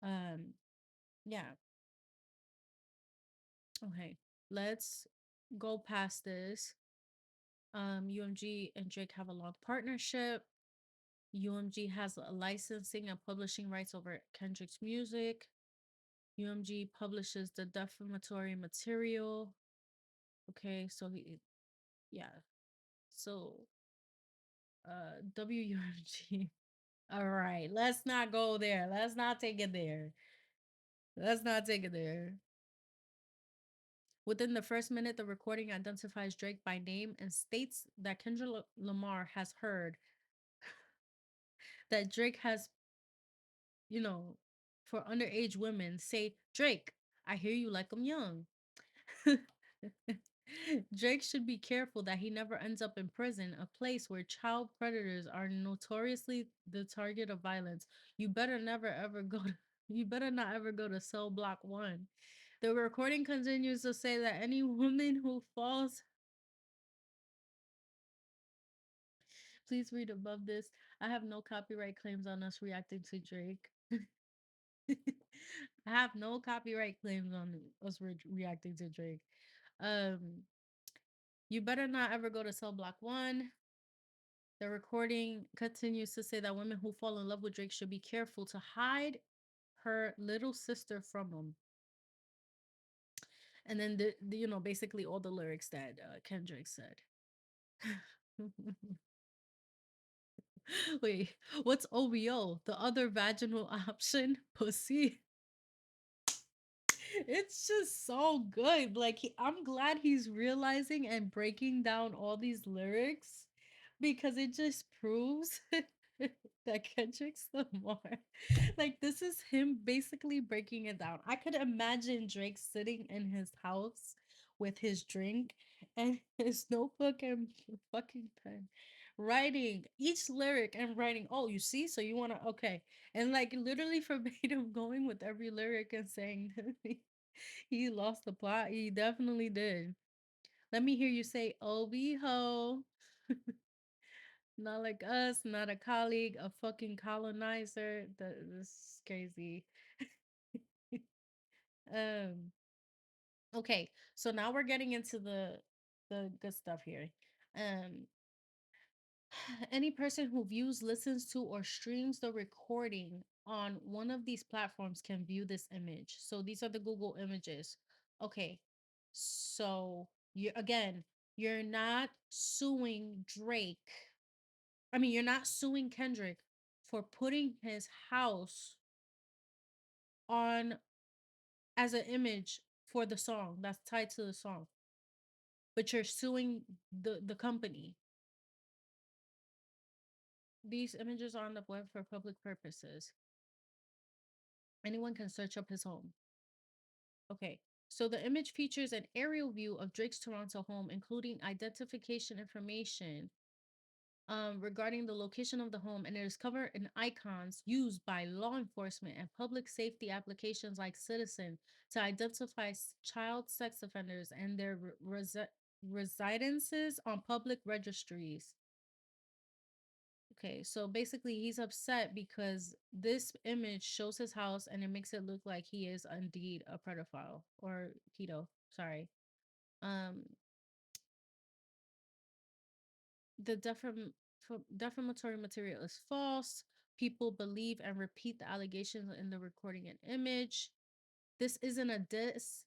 Um, yeah. Okay, let's go past this. UMG and Drake have a long partnership. UMG has a licensing and publishing rights over Kendrick's music. UMG publishes the defamatory material. Okay, so yeah. So, WUMG. All right, let's not go there. Let's not take it there. Let's not take it there. Within the first minute, the recording identifies Drake by name and states that Kendrick Lamar has heard that Drake has, you know, for underage women, say, Drake, I hear you like I'm young. Drake should be careful that he never ends up in prison, a place where child predators are notoriously the target of violence. You better never ever go to, you better not ever go to cell block 1. The recording continues to say that any woman who falls, please read above this. I have no copyright claims on us reacting to Drake. I have no copyright claims on us reacting to Drake. Um, you better not ever go to cell block 1. The recording continues to say that women who fall in love with Drake should be careful to hide her little sister from him. And then basically all the lyrics that Kendrick said. Wait, what's OVO? The other vaginal option? Pussy? It's just so good. Like I'm glad he's realizing and breaking down all these lyrics because it just proves that Kendrick's the more like this is him basically breaking it down. I could imagine Drake sitting in his house with his drink and his notebook and fucking pen, writing each lyric and writing, oh, you see, so you want to, okay, and like literally verbatim going with every lyric and saying he lost the plot. He definitely did. Let me hear you say, "Oh, be ho." Not like us, not a colleague, a fucking colonizer. This is crazy. um. Okay, so now we're getting into the good stuff here. Um. Any person who views, listens to, or streams the recording on one of these platforms can view this image. So these are the Google images. Okay, so you're not suing Drake. I mean, you're not suing Kendrick for putting his house on as an image for the song that's tied to the song, but you're suing the company. These images are on the web for public purposes. Anyone can search up his home. Okay. So the image features an aerial view of Drake's Toronto home, including identification information regarding the location of the home, and it is covered in icons used by law enforcement and public safety applications like Citizen to identify child sex offenders and their residences on public registries. Okay, so basically, he's upset because this image shows his house and it makes it look like he is indeed a pedophile or pedo. Sorry. Um, the defamatory material is false. People believe and repeat the allegations in the recording and image. This isn't a diss,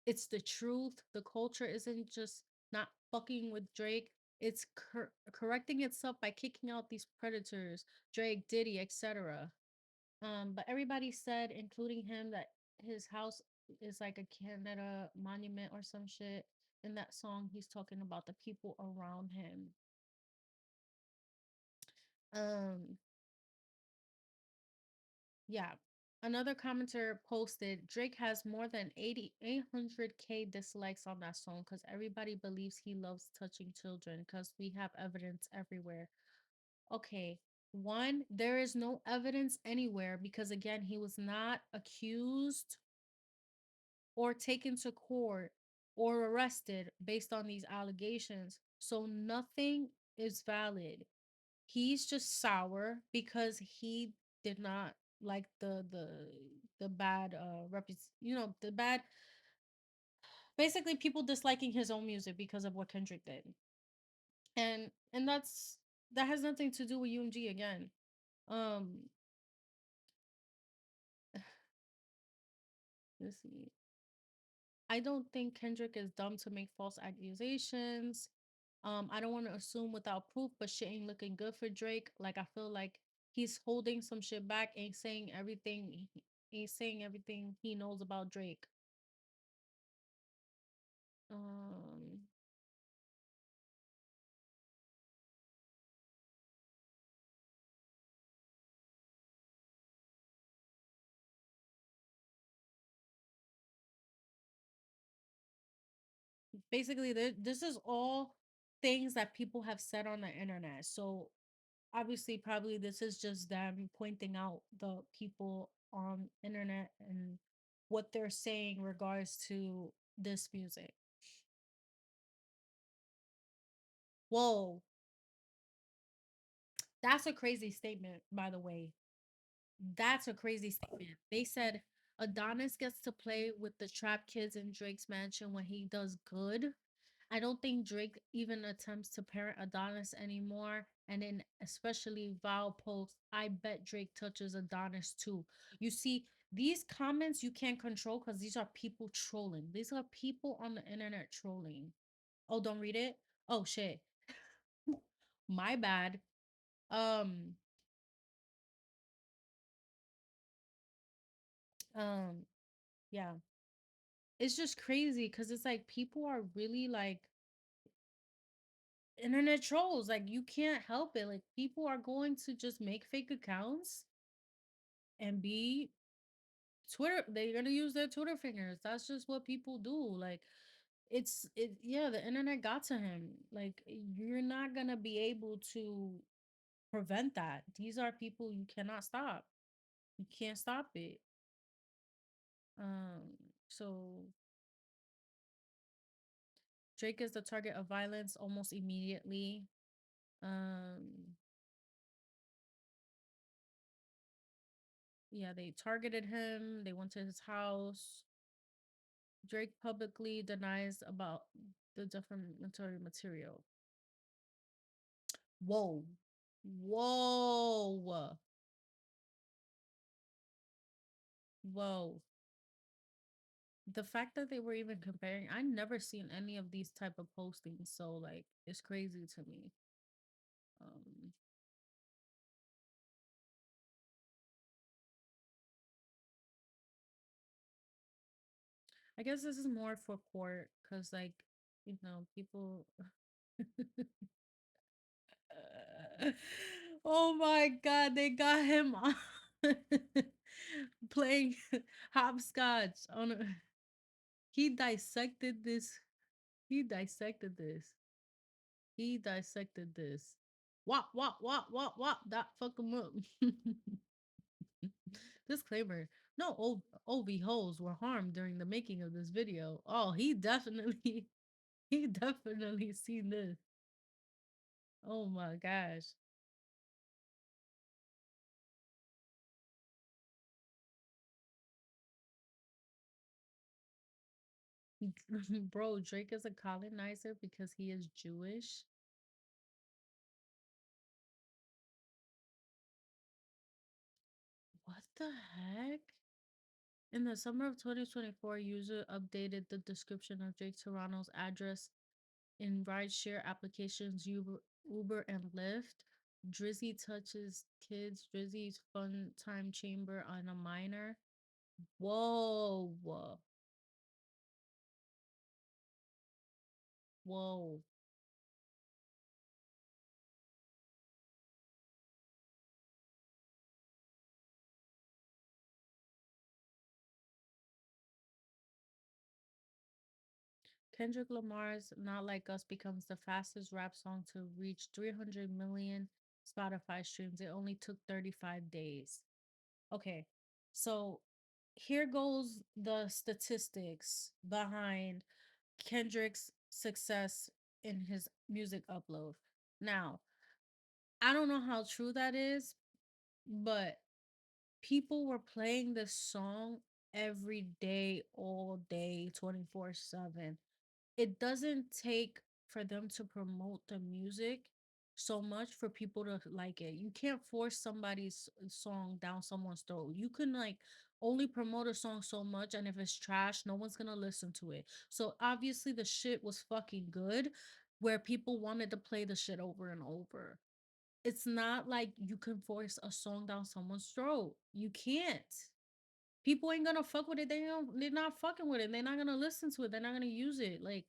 it's the truth. The culture isn't just not fucking with Drake. It's correcting itself by kicking out these predators, Drake, Diddy, etc. But everybody said, including him, that his house is like a Canada monument or some shit. In that song, he's talking about the people around him. Um, yeah. Another commenter posted, Drake has more than 800K dislikes on that song because everybody believes he loves touching children because we have evidence everywhere. Okay, one, there is no evidence anywhere because, again, he was not accused or taken to court or arrested based on these allegations. So nothing is valid. He's just sour because he did not like the bad the bad, basically people disliking his own music because of what Kendrick did. And that has nothing to do with UMG again. Um let's see. I don't think Kendrick is dumb to make false accusations. I don't want to assume without proof, but shit ain't looking good for Drake. Like I feel like he's holding some shit back, ain't saying everything he knows about Drake. Um, Basically, this is all things that people have said on the internet. So obviously, probably this is just them pointing out the people on internet and what they're saying regards to this music. Whoa, that's a crazy statement, by the way. That's a crazy statement. They said Adonis gets to play with the trap kids in Drake's mansion when he does good. I don't think Drake even attempts to parent Adonis anymore. And then, especially Val posts, I bet Drake touches Adonis too. You see, these comments you can't control because these are people trolling. These are people on the internet trolling. Oh, don't read it? Oh, shit. My bad. Um, um, yeah. It's just crazy because it's like people are really like internet trolls. Like you can't help it. Like people are going to just make fake accounts and be Twitter. They're gonna use their Twitter fingers. That's just what people do. Like yeah, the internet got to him. Like you're not gonna be able to prevent that. These are people you cannot stop. You can't stop it. Um, so Drake is the target of violence almost immediately. Um, yeah, they targeted him. They went to his house. Drake publicly denies about the defamatory material. Whoa. Whoa. Whoa. The fact that they were even comparing, I never seen any of these type of postings, so like it's crazy to me. Um I guess this is more for court cuz like, people oh my god, they got him on playing hopscotch on a he dissected this. He dissected this. He dissected this. Wop, wop, wop, wop, wop. That fuck him up. Disclaimer: no OV hoes were harmed during the making of this video. Oh, he definitely, he definitely seen this. Oh my gosh. Bro, Drake is a colonizer because he is Jewish. What the heck? In the summer of 2024, user updated the description of Drake Toronto's address in rideshare applications Uber and Lyft. Drizzy touches kids. Drizzy's fun time chamber on a minor. Whoa, whoa, whoa. Kendrick Lamar's Not Like Us becomes the fastest rap song to reach 300 million Spotify streams. It only took 35 days. Okay, so here goes the statistics behind Kendrick's success in his music upload. Now, I don't know how true that is, but people were playing this song every day, all day, 24/7. It doesn't take for them to promote the music so much for people to like it. You can't force somebody's song down someone's throat. You can like only promote a song so much, and if it's trash, no one's gonna listen to it. So obviously the shit was fucking good where people wanted to play the shit over and over. It's not like you can force a song down someone's throat. You can't. People ain't gonna fuck with it. They're not fucking with it. They're not gonna listen to it. They're not gonna use it. Like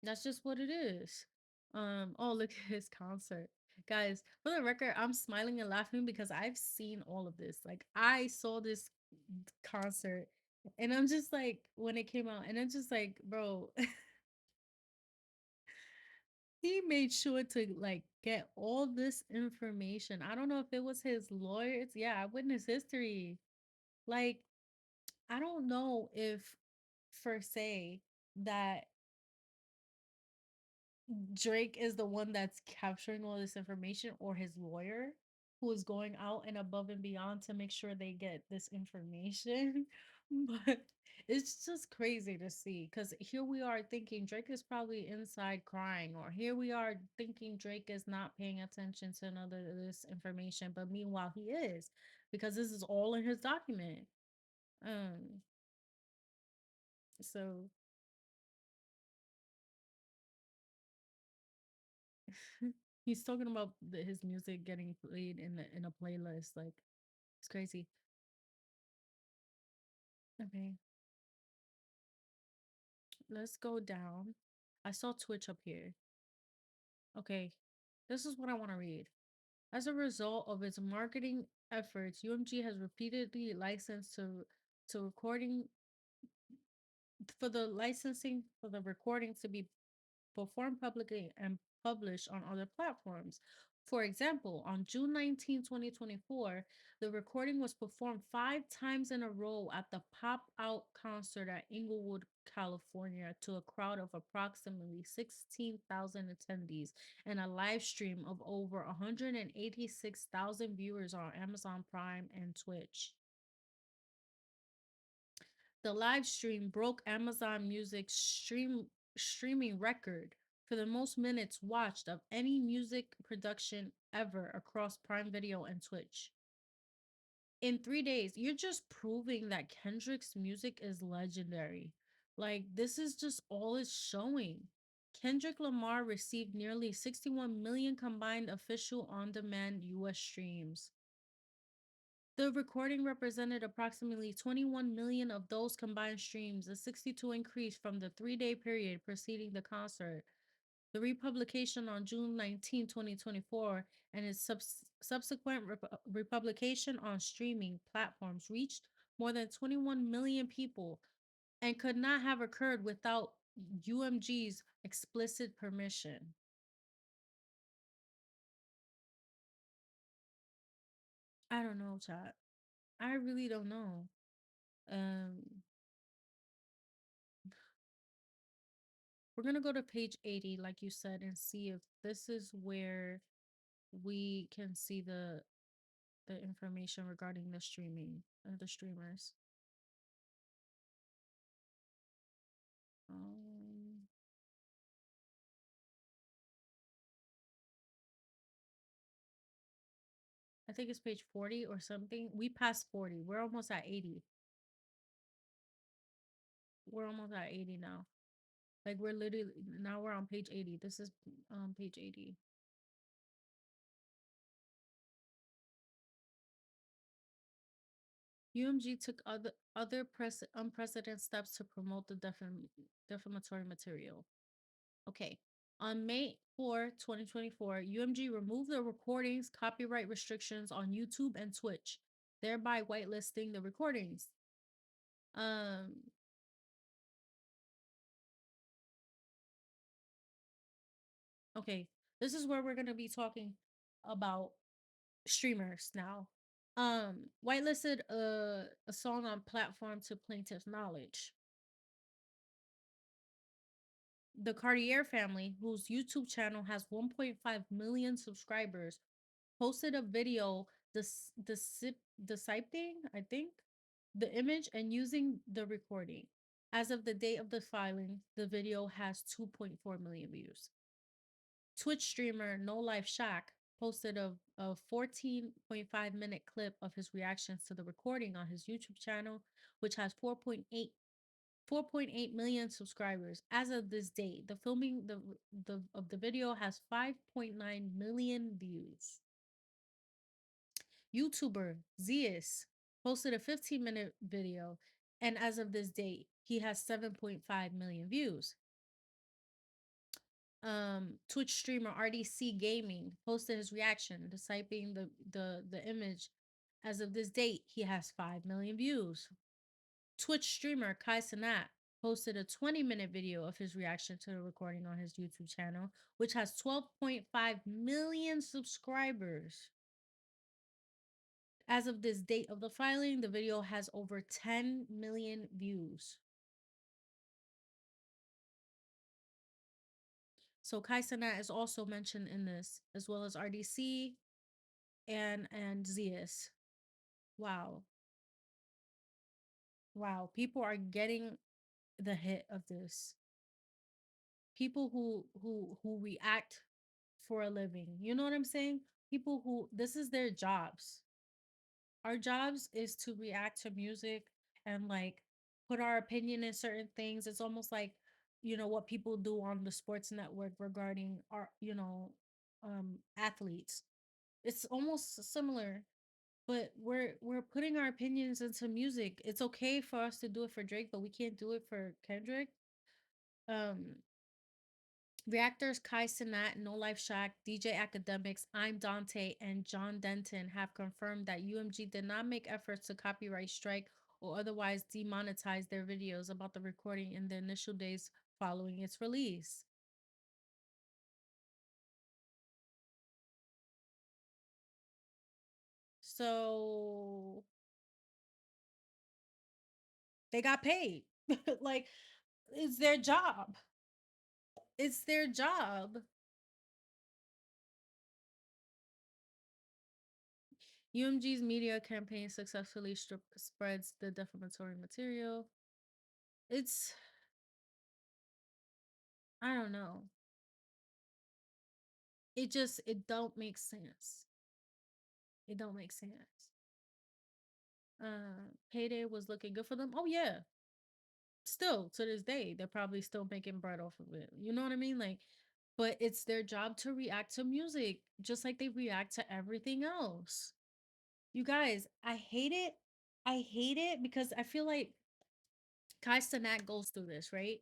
that's just what it is. Oh, look at his concert. Guys, for the record, I'm smiling and laughing because I've seen all of this. Like I saw this concert and I'm just like when it came out and I'm just like, bro, he made sure to like get all this information. I don't know if it was his lawyers. Yeah, witness history. Like, I don't know if per se that Drake is the one that's capturing all this information or his lawyer who is going out and above and beyond to make sure they get this information. But it's just crazy to see because here we are thinking Drake is probably inside crying, or here we are thinking Drake is not paying attention to none of this information, but meanwhile he is because this is all in his document. Um, so he's talking about his music getting played in a playlist. Like it's crazy. Okay, let's go down. I saw Twitch up here. Okay, this is what I want to read. As a result of its marketing efforts, UMG has repeatedly licensed to recording for the licensing for the recordings to be performed publicly and published on other platforms. For example, on June 19, 2024, the recording was performed 5 times in a row at the Pop Out concert at Inglewood, California, to a crowd of approximately 16,000 attendees and a live stream of over 186,000 viewers on Amazon Prime and Twitch. The live stream broke Amazon Music's streaming record for the most minutes watched of any music production ever across Prime Video and Twitch. In 3 days, you're just proving that Kendrick's music is legendary. Like, this is just all it's showing. Kendrick Lamar received nearly 61 million combined official on demand US streams. The recording represented approximately 21 million of those combined streams, a 62 increase from the 3 day period preceding the concert. The republication on June 19, 2024, and its subsequent republication on streaming platforms reached more than 21 million people and could not have occurred without UMG's Explicit permission. I don't know, chat. I really don't know. Um, we're gonna go to page 80, like you said, and see if this is where we can see the information regarding the streaming the streamers. Um, I think it's page 40 or something. We passed 40. We're almost at 80. We're almost at 80 now. Like we're literally now we're on page 80. This is page 80. UMG took other unprecedented steps to promote the defamatory material. Okay. On May 4, 2024, UMG removed the recordings copyright restrictions on YouTube and Twitch, thereby whitelisting the recordings. Um okay, this is where we're going to be talking about streamers now. Whitelisted a song on platform to plaintiff's knowledge. The Cartier family, whose YouTube channel has 1.5 million subscribers, posted a video decypting, I think, the image and using the recording. As of the date of the filing, the video has 2.4 million views. Twitch streamer No Life Shack posted a 14.5-minute clip of his reactions to the recording on his YouTube channel, which has 4.8 million subscribers. As of this date, the filming of the video has 5.9 million views. YouTuber Zeus posted a 15-minute video, and as of this date, he has 7.5 million views. Twitch streamer RDC Gaming posted his reaction, decyping the image. As of this date, he has 5 million views. Twitch streamer Kai Cenat posted a 20-minute video of his reaction to the recording on his YouTube channel, which has 12.5 million subscribers. As of this date of the filing, the video has over 10 million views. So Kai Cenat is also mentioned in this, as well as RDC and Zeus. Wow. Wow. People are getting the hit of this. People who react for a living. You know what I'm saying? People who this is their jobs. Our jobs is to react to music and like put our opinion in certain things. It's almost like, what people do on the sports network regarding our, athletes. It's almost similar, but we're putting our opinions into music. It's okay for us to do it for Drake, but we can't do it for Kendrick. Um Reactors Kai Cenat, No Life Shack, DJ Academics, I'm Dante, and John Denton have confirmed that UMG did not make efforts to copyright strike or otherwise demonetize their videos about the recording in the initial days following its release. So they got paid. Like, it's their job. It's their job. UMG's media campaign successfully spreads the defamatory material. It's, I don't know. It don't make sense. It don't make sense. Payday was looking good for them. Oh yeah. Still to this day, they're probably still making bread off of it. You know what I mean? Like, but it's their job to react to music, just like they react to everything else. You guys, I hate it. I hate it because I feel like Kai Cenat goes through this, right?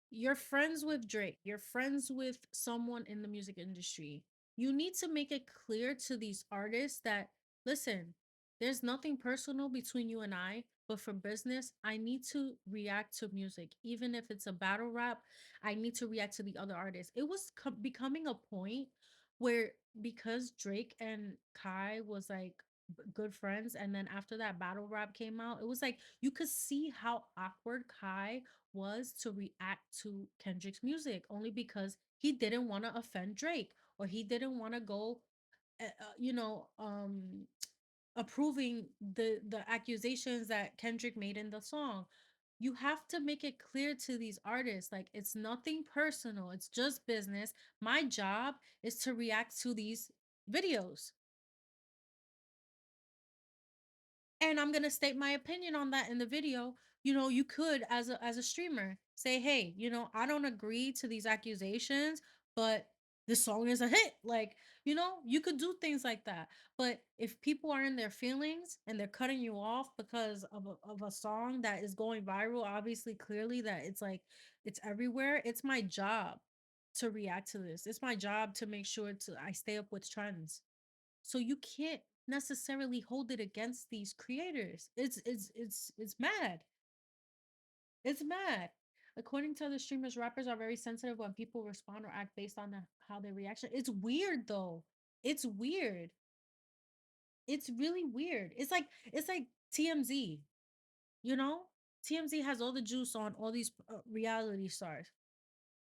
You're friends with Drake. You're friends with someone in the music industry. You need to make it clear to these artists that, listen, There's nothing personal between you and I, but for business, I need to react to music. Even if it's a battle rap, I need to react to the other artists. It was becoming a point where, because Drake and Kai was like good friends, and then after that battle rap came out, it was like you could see how awkward Kai was to react to Kendrick's music, only because he didn't want to offend Drake, or he didn't want to go you know, approving the accusations that Kendrick made in the song. You have to make it clear to these artists, like, it's nothing personal, it's just business. My job is to react to these videos, and I'm gonna state my opinion on that in the video. You know, you could, as a streamer, say, hey, you know, I don't agree to these accusations, but this song is a hit. Like, you know, you could do things like that. But if people are in their feelings and they're cutting you off because of a song that is going viral, obviously, clearly, that it's like it's everywhere. It's my job to react to this. It's my job to make sure to I stay up with trends. So you can't necessarily hold it against these creators. It's mad. It's mad. According to the streamers, rappers are very sensitive when people respond or act based on how their reaction. It's weird though. It's weird. It's really weird. It's like TMZ. You know, TMZ has all the juice on all these reality stars.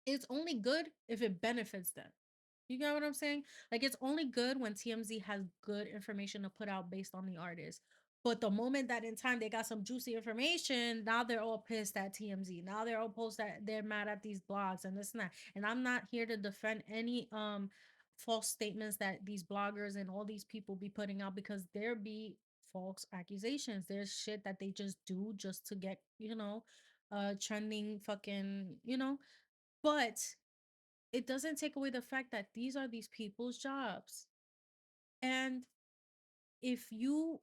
It's only good if it benefits them. You get what I'm saying? Like, it's only good when TMZ has good information to put out based on the artist. But the moment that in time they got some juicy information, now they're all pissed at TMZ. Now they're all post that they're mad at these blogs and this and that. And I'm not here to defend any false statements that these bloggers and all these people be putting out, because there be false accusations. There's shit that they just do just to get, trending fucking, but it doesn't take away the fact that these are these people's jobs. And if you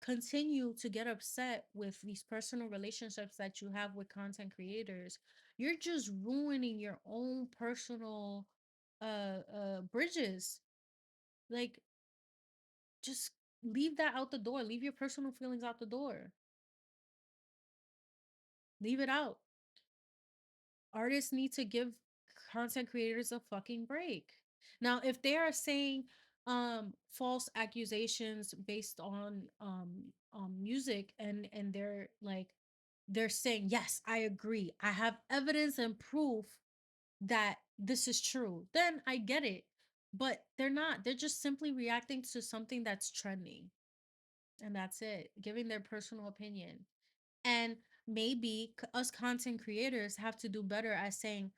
continue to get upset with these personal relationships that you have with content creators, you're just ruining your own personal bridges. Like, just leave that out the door. Leave your personal feelings out the door. Leave it out. Artists need to give content creators a fucking break. Now, if they are saying false accusations based on music, and they're saying, yes, I agree, I have evidence and proof that this is true, then I get it. But they're not. They're just simply reacting to something that's trending, and that's it, giving their personal opinion. And maybe us content creators have to do better at saying,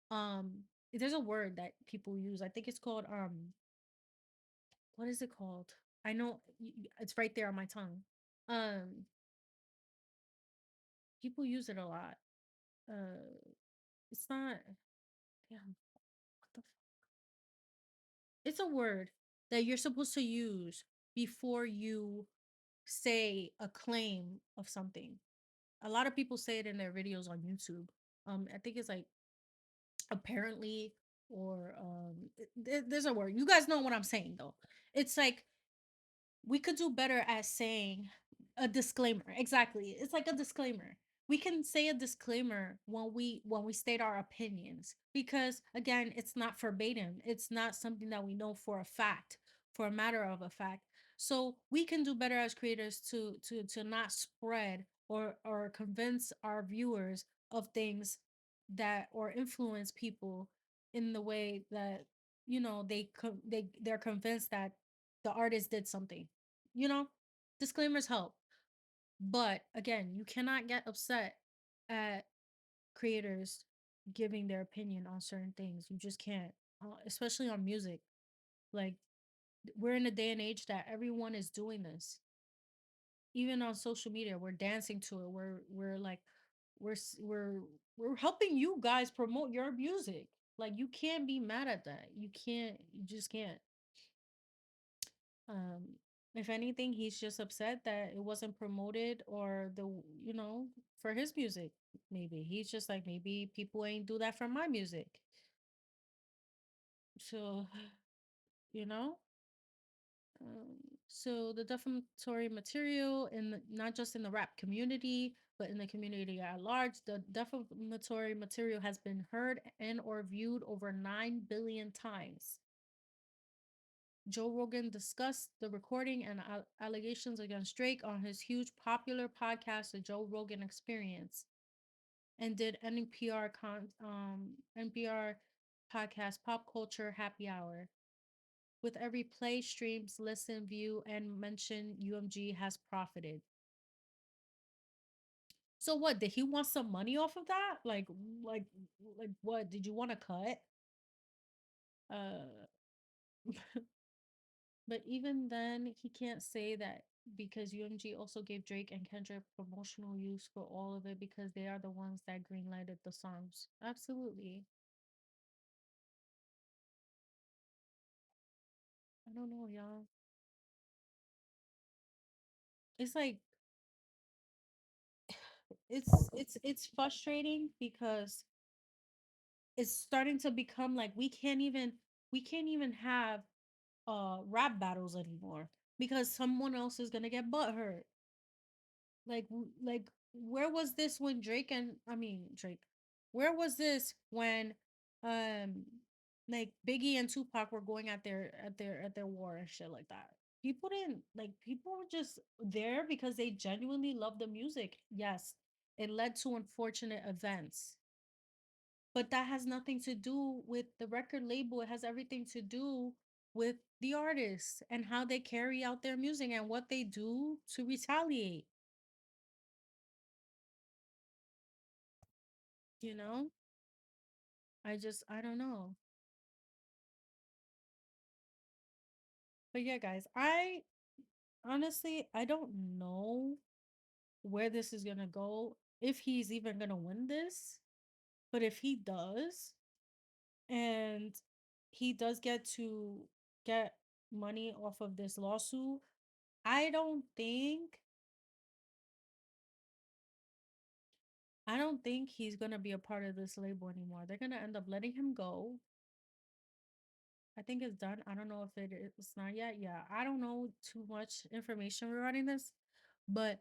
um there's a word that people use. I think it's called, what is it called? I know, it's right there on my tongue. um People use it a lot. It's not, damn, what the it's a word that you're supposed to use before you say a claim of something. A lot of people say it in their videos on YouTube. I think it's like, apparently, or there's a word. You guys know what I'm saying though. It's like, we could do better at saying a disclaimer. Exactly. It's like a disclaimer. We can say a disclaimer when we state our opinions, because again, it's not verbatim. It's not something that we know for a fact, for a matter of a fact. So we can do better as creators to not spread or convince our viewers of things that, or influence people in the way that, they're convinced that the artist did something. you know Disclaimers help. But again, you cannot get upset at creators giving their opinion on certain things. You just can't, especially on music. Like, we're in a day and age that everyone is doing this. Even on social media, we're dancing to it. We're like, we're helping you guys promote your music. Like, you can't be mad at that. You just can't. Um, if anything, he's just upset that it wasn't promoted, or for his music. Maybe he's just like, maybe people ain't do that for my music. So, you know, So the defamatory material in not just in the rap community, but in the community at large, the defamatory material has been heard and or viewed over 9 billion times. Joe Rogan discussed the recording and allegations against Drake on his huge popular podcast, The Joe Rogan Experience, and did NPR podcast Pop Culture Happy Hour. With every play, streams, listen, view, and mention, UMG has profited. So what? Did he want some money off of that? Like, like what? Did you want to cut? Uh, but even then, he can't say that because UMG also gave Drake and Kendrick promotional use for all of it because they are the ones that greenlighted the songs. Absolutely. I don't know, y'all. It's like it's frustrating because it's starting to become like we can't even have rap battles anymore because someone else is gonna get butt hurt. Like where was this when Drake and I mean Drake? Where was this when um like Biggie and Tupac were going at their war and shit like that? People didn't like people were just there because they genuinely love the music. Yes, it led to unfortunate events, but that has nothing to do with the record label. It has everything to do with the artists and how they carry out their music and what they do to retaliate, you know? I don't know. But yeah, guys, I honestly I don't know where this is gonna go, if he's even gonna win this. But if he does, and he does get money off of this lawsuit, I don't think I don't think he's gonna be a part of this label anymore. They're gonna end up letting him go. I think it's done. I don't know if it's not yet. Yeah, I don't know too much information regarding this, but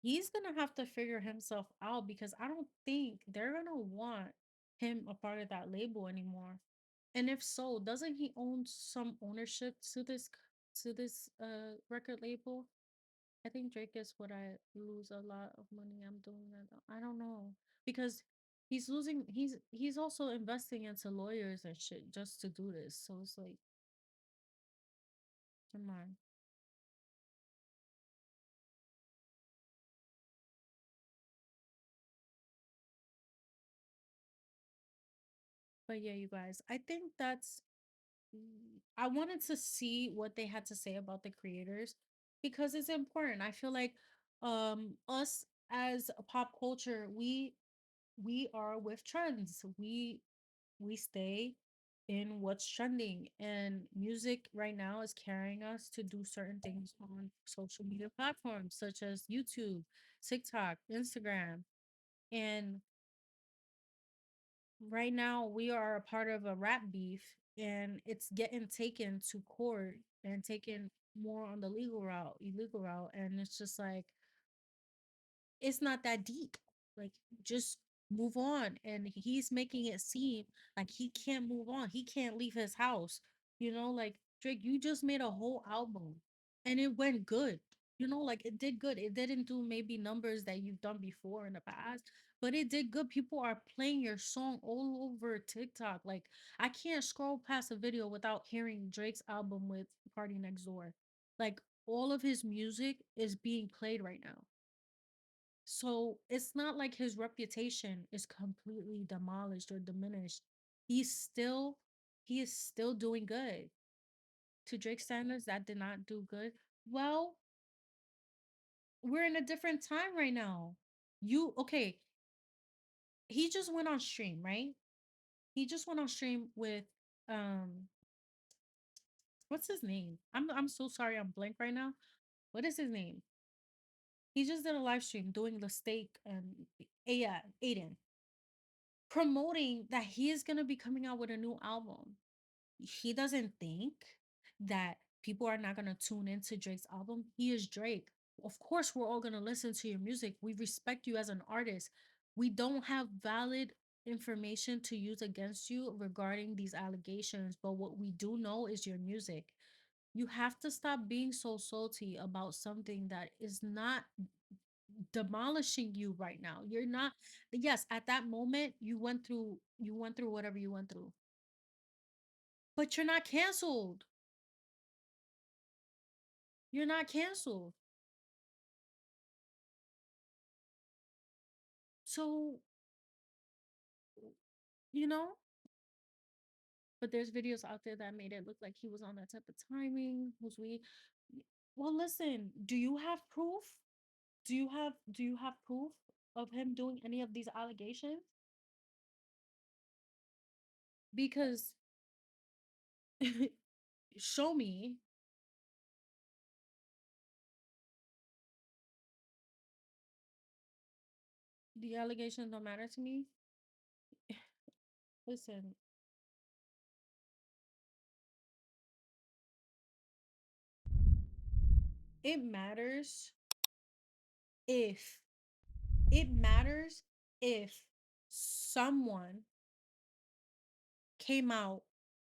he's gonna have to figure himself out because I don't think they're gonna want him a part of that label anymore. And if so, doesn't he own some ownership to this record label? I think Drake is what I lose a lot of money. I'm doing that. I don't know because he's also investing into lawyers and shit just to do this. So it's like, come on. But yeah, you guys, I think I wanted to see what they had to say about the creators because it's important. I feel like us as a pop culture, we are with trends. We stay in what's trending, and music right now is carrying us to do certain things on social media platforms such as YouTube, TikTok, Instagram. And right now we are a part of a rap beef, and it's getting taken to court and taken more on the illegal route, and it's just like it's not that deep. Like, just move on. And he's making it seem like he can't move on. He can't leave his house. Like, Drake, you just made a whole album and it went good. Like, it did good. It didn't do maybe numbers that you've done before in the past, but it did good. People are playing your song all over TikTok. Like, I can't scroll past a video without hearing Drake's album with Party Next Door. Like, all of his music is being played right now. So it's not like his reputation is completely demolished or diminished. He's still he is still doing good. To Drake standards, that did not do good. Well, we're in a different time right now. You okay, he just went on stream, right? He just went on stream with um what's his name? I'm so sorry I'm blank right now. What is his name? He just did a live stream doing the steak and yeah, Aiden, promoting that he is going to be coming out with a new album. He doesn't think that People are not going to tune into Drake's album. He is Drake. Of course, we're all going to listen to your music. We respect you as an artist. We don't have valid information to use against you regarding these allegations, but what we do know is your music. You have to stop being so salty about something that is not demolishing you right now. You're not, yes, at that moment you went through whatever you went through. But you're not canceled. You're not canceled. So, you know, but there's videos out there that made it look like he was on that type of timing. Was we Well, listen, do you have proof? Do you have proof of him doing any of these allegations? Because show me. The allegations don't matter to me. Listen, it matters if it matters if someone came out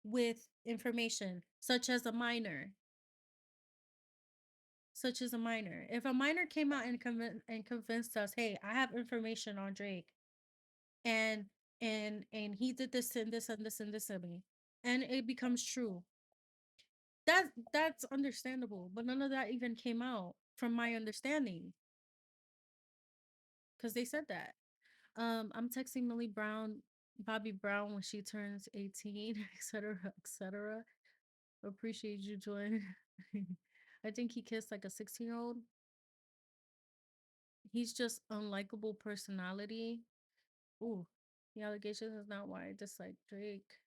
with information such as a minor. If a minor came out and convinced us, "Hey, I have information on Drake, and and he did this and this and this and this to me," and it becomes true, that's understandable. But none of that even came out, from my understanding, because they said that. I'm texting Millie Brown, Bobby Brown when she turns 18, etc., etc. Appreciate you joining. I think he kissed like a 16-year-old. He's just unlikable personality. Ooh, the allegations is not why I dislike Drake.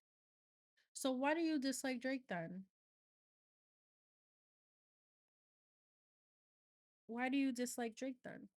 So why do you dislike Drake then? Why do you dislike Drake then?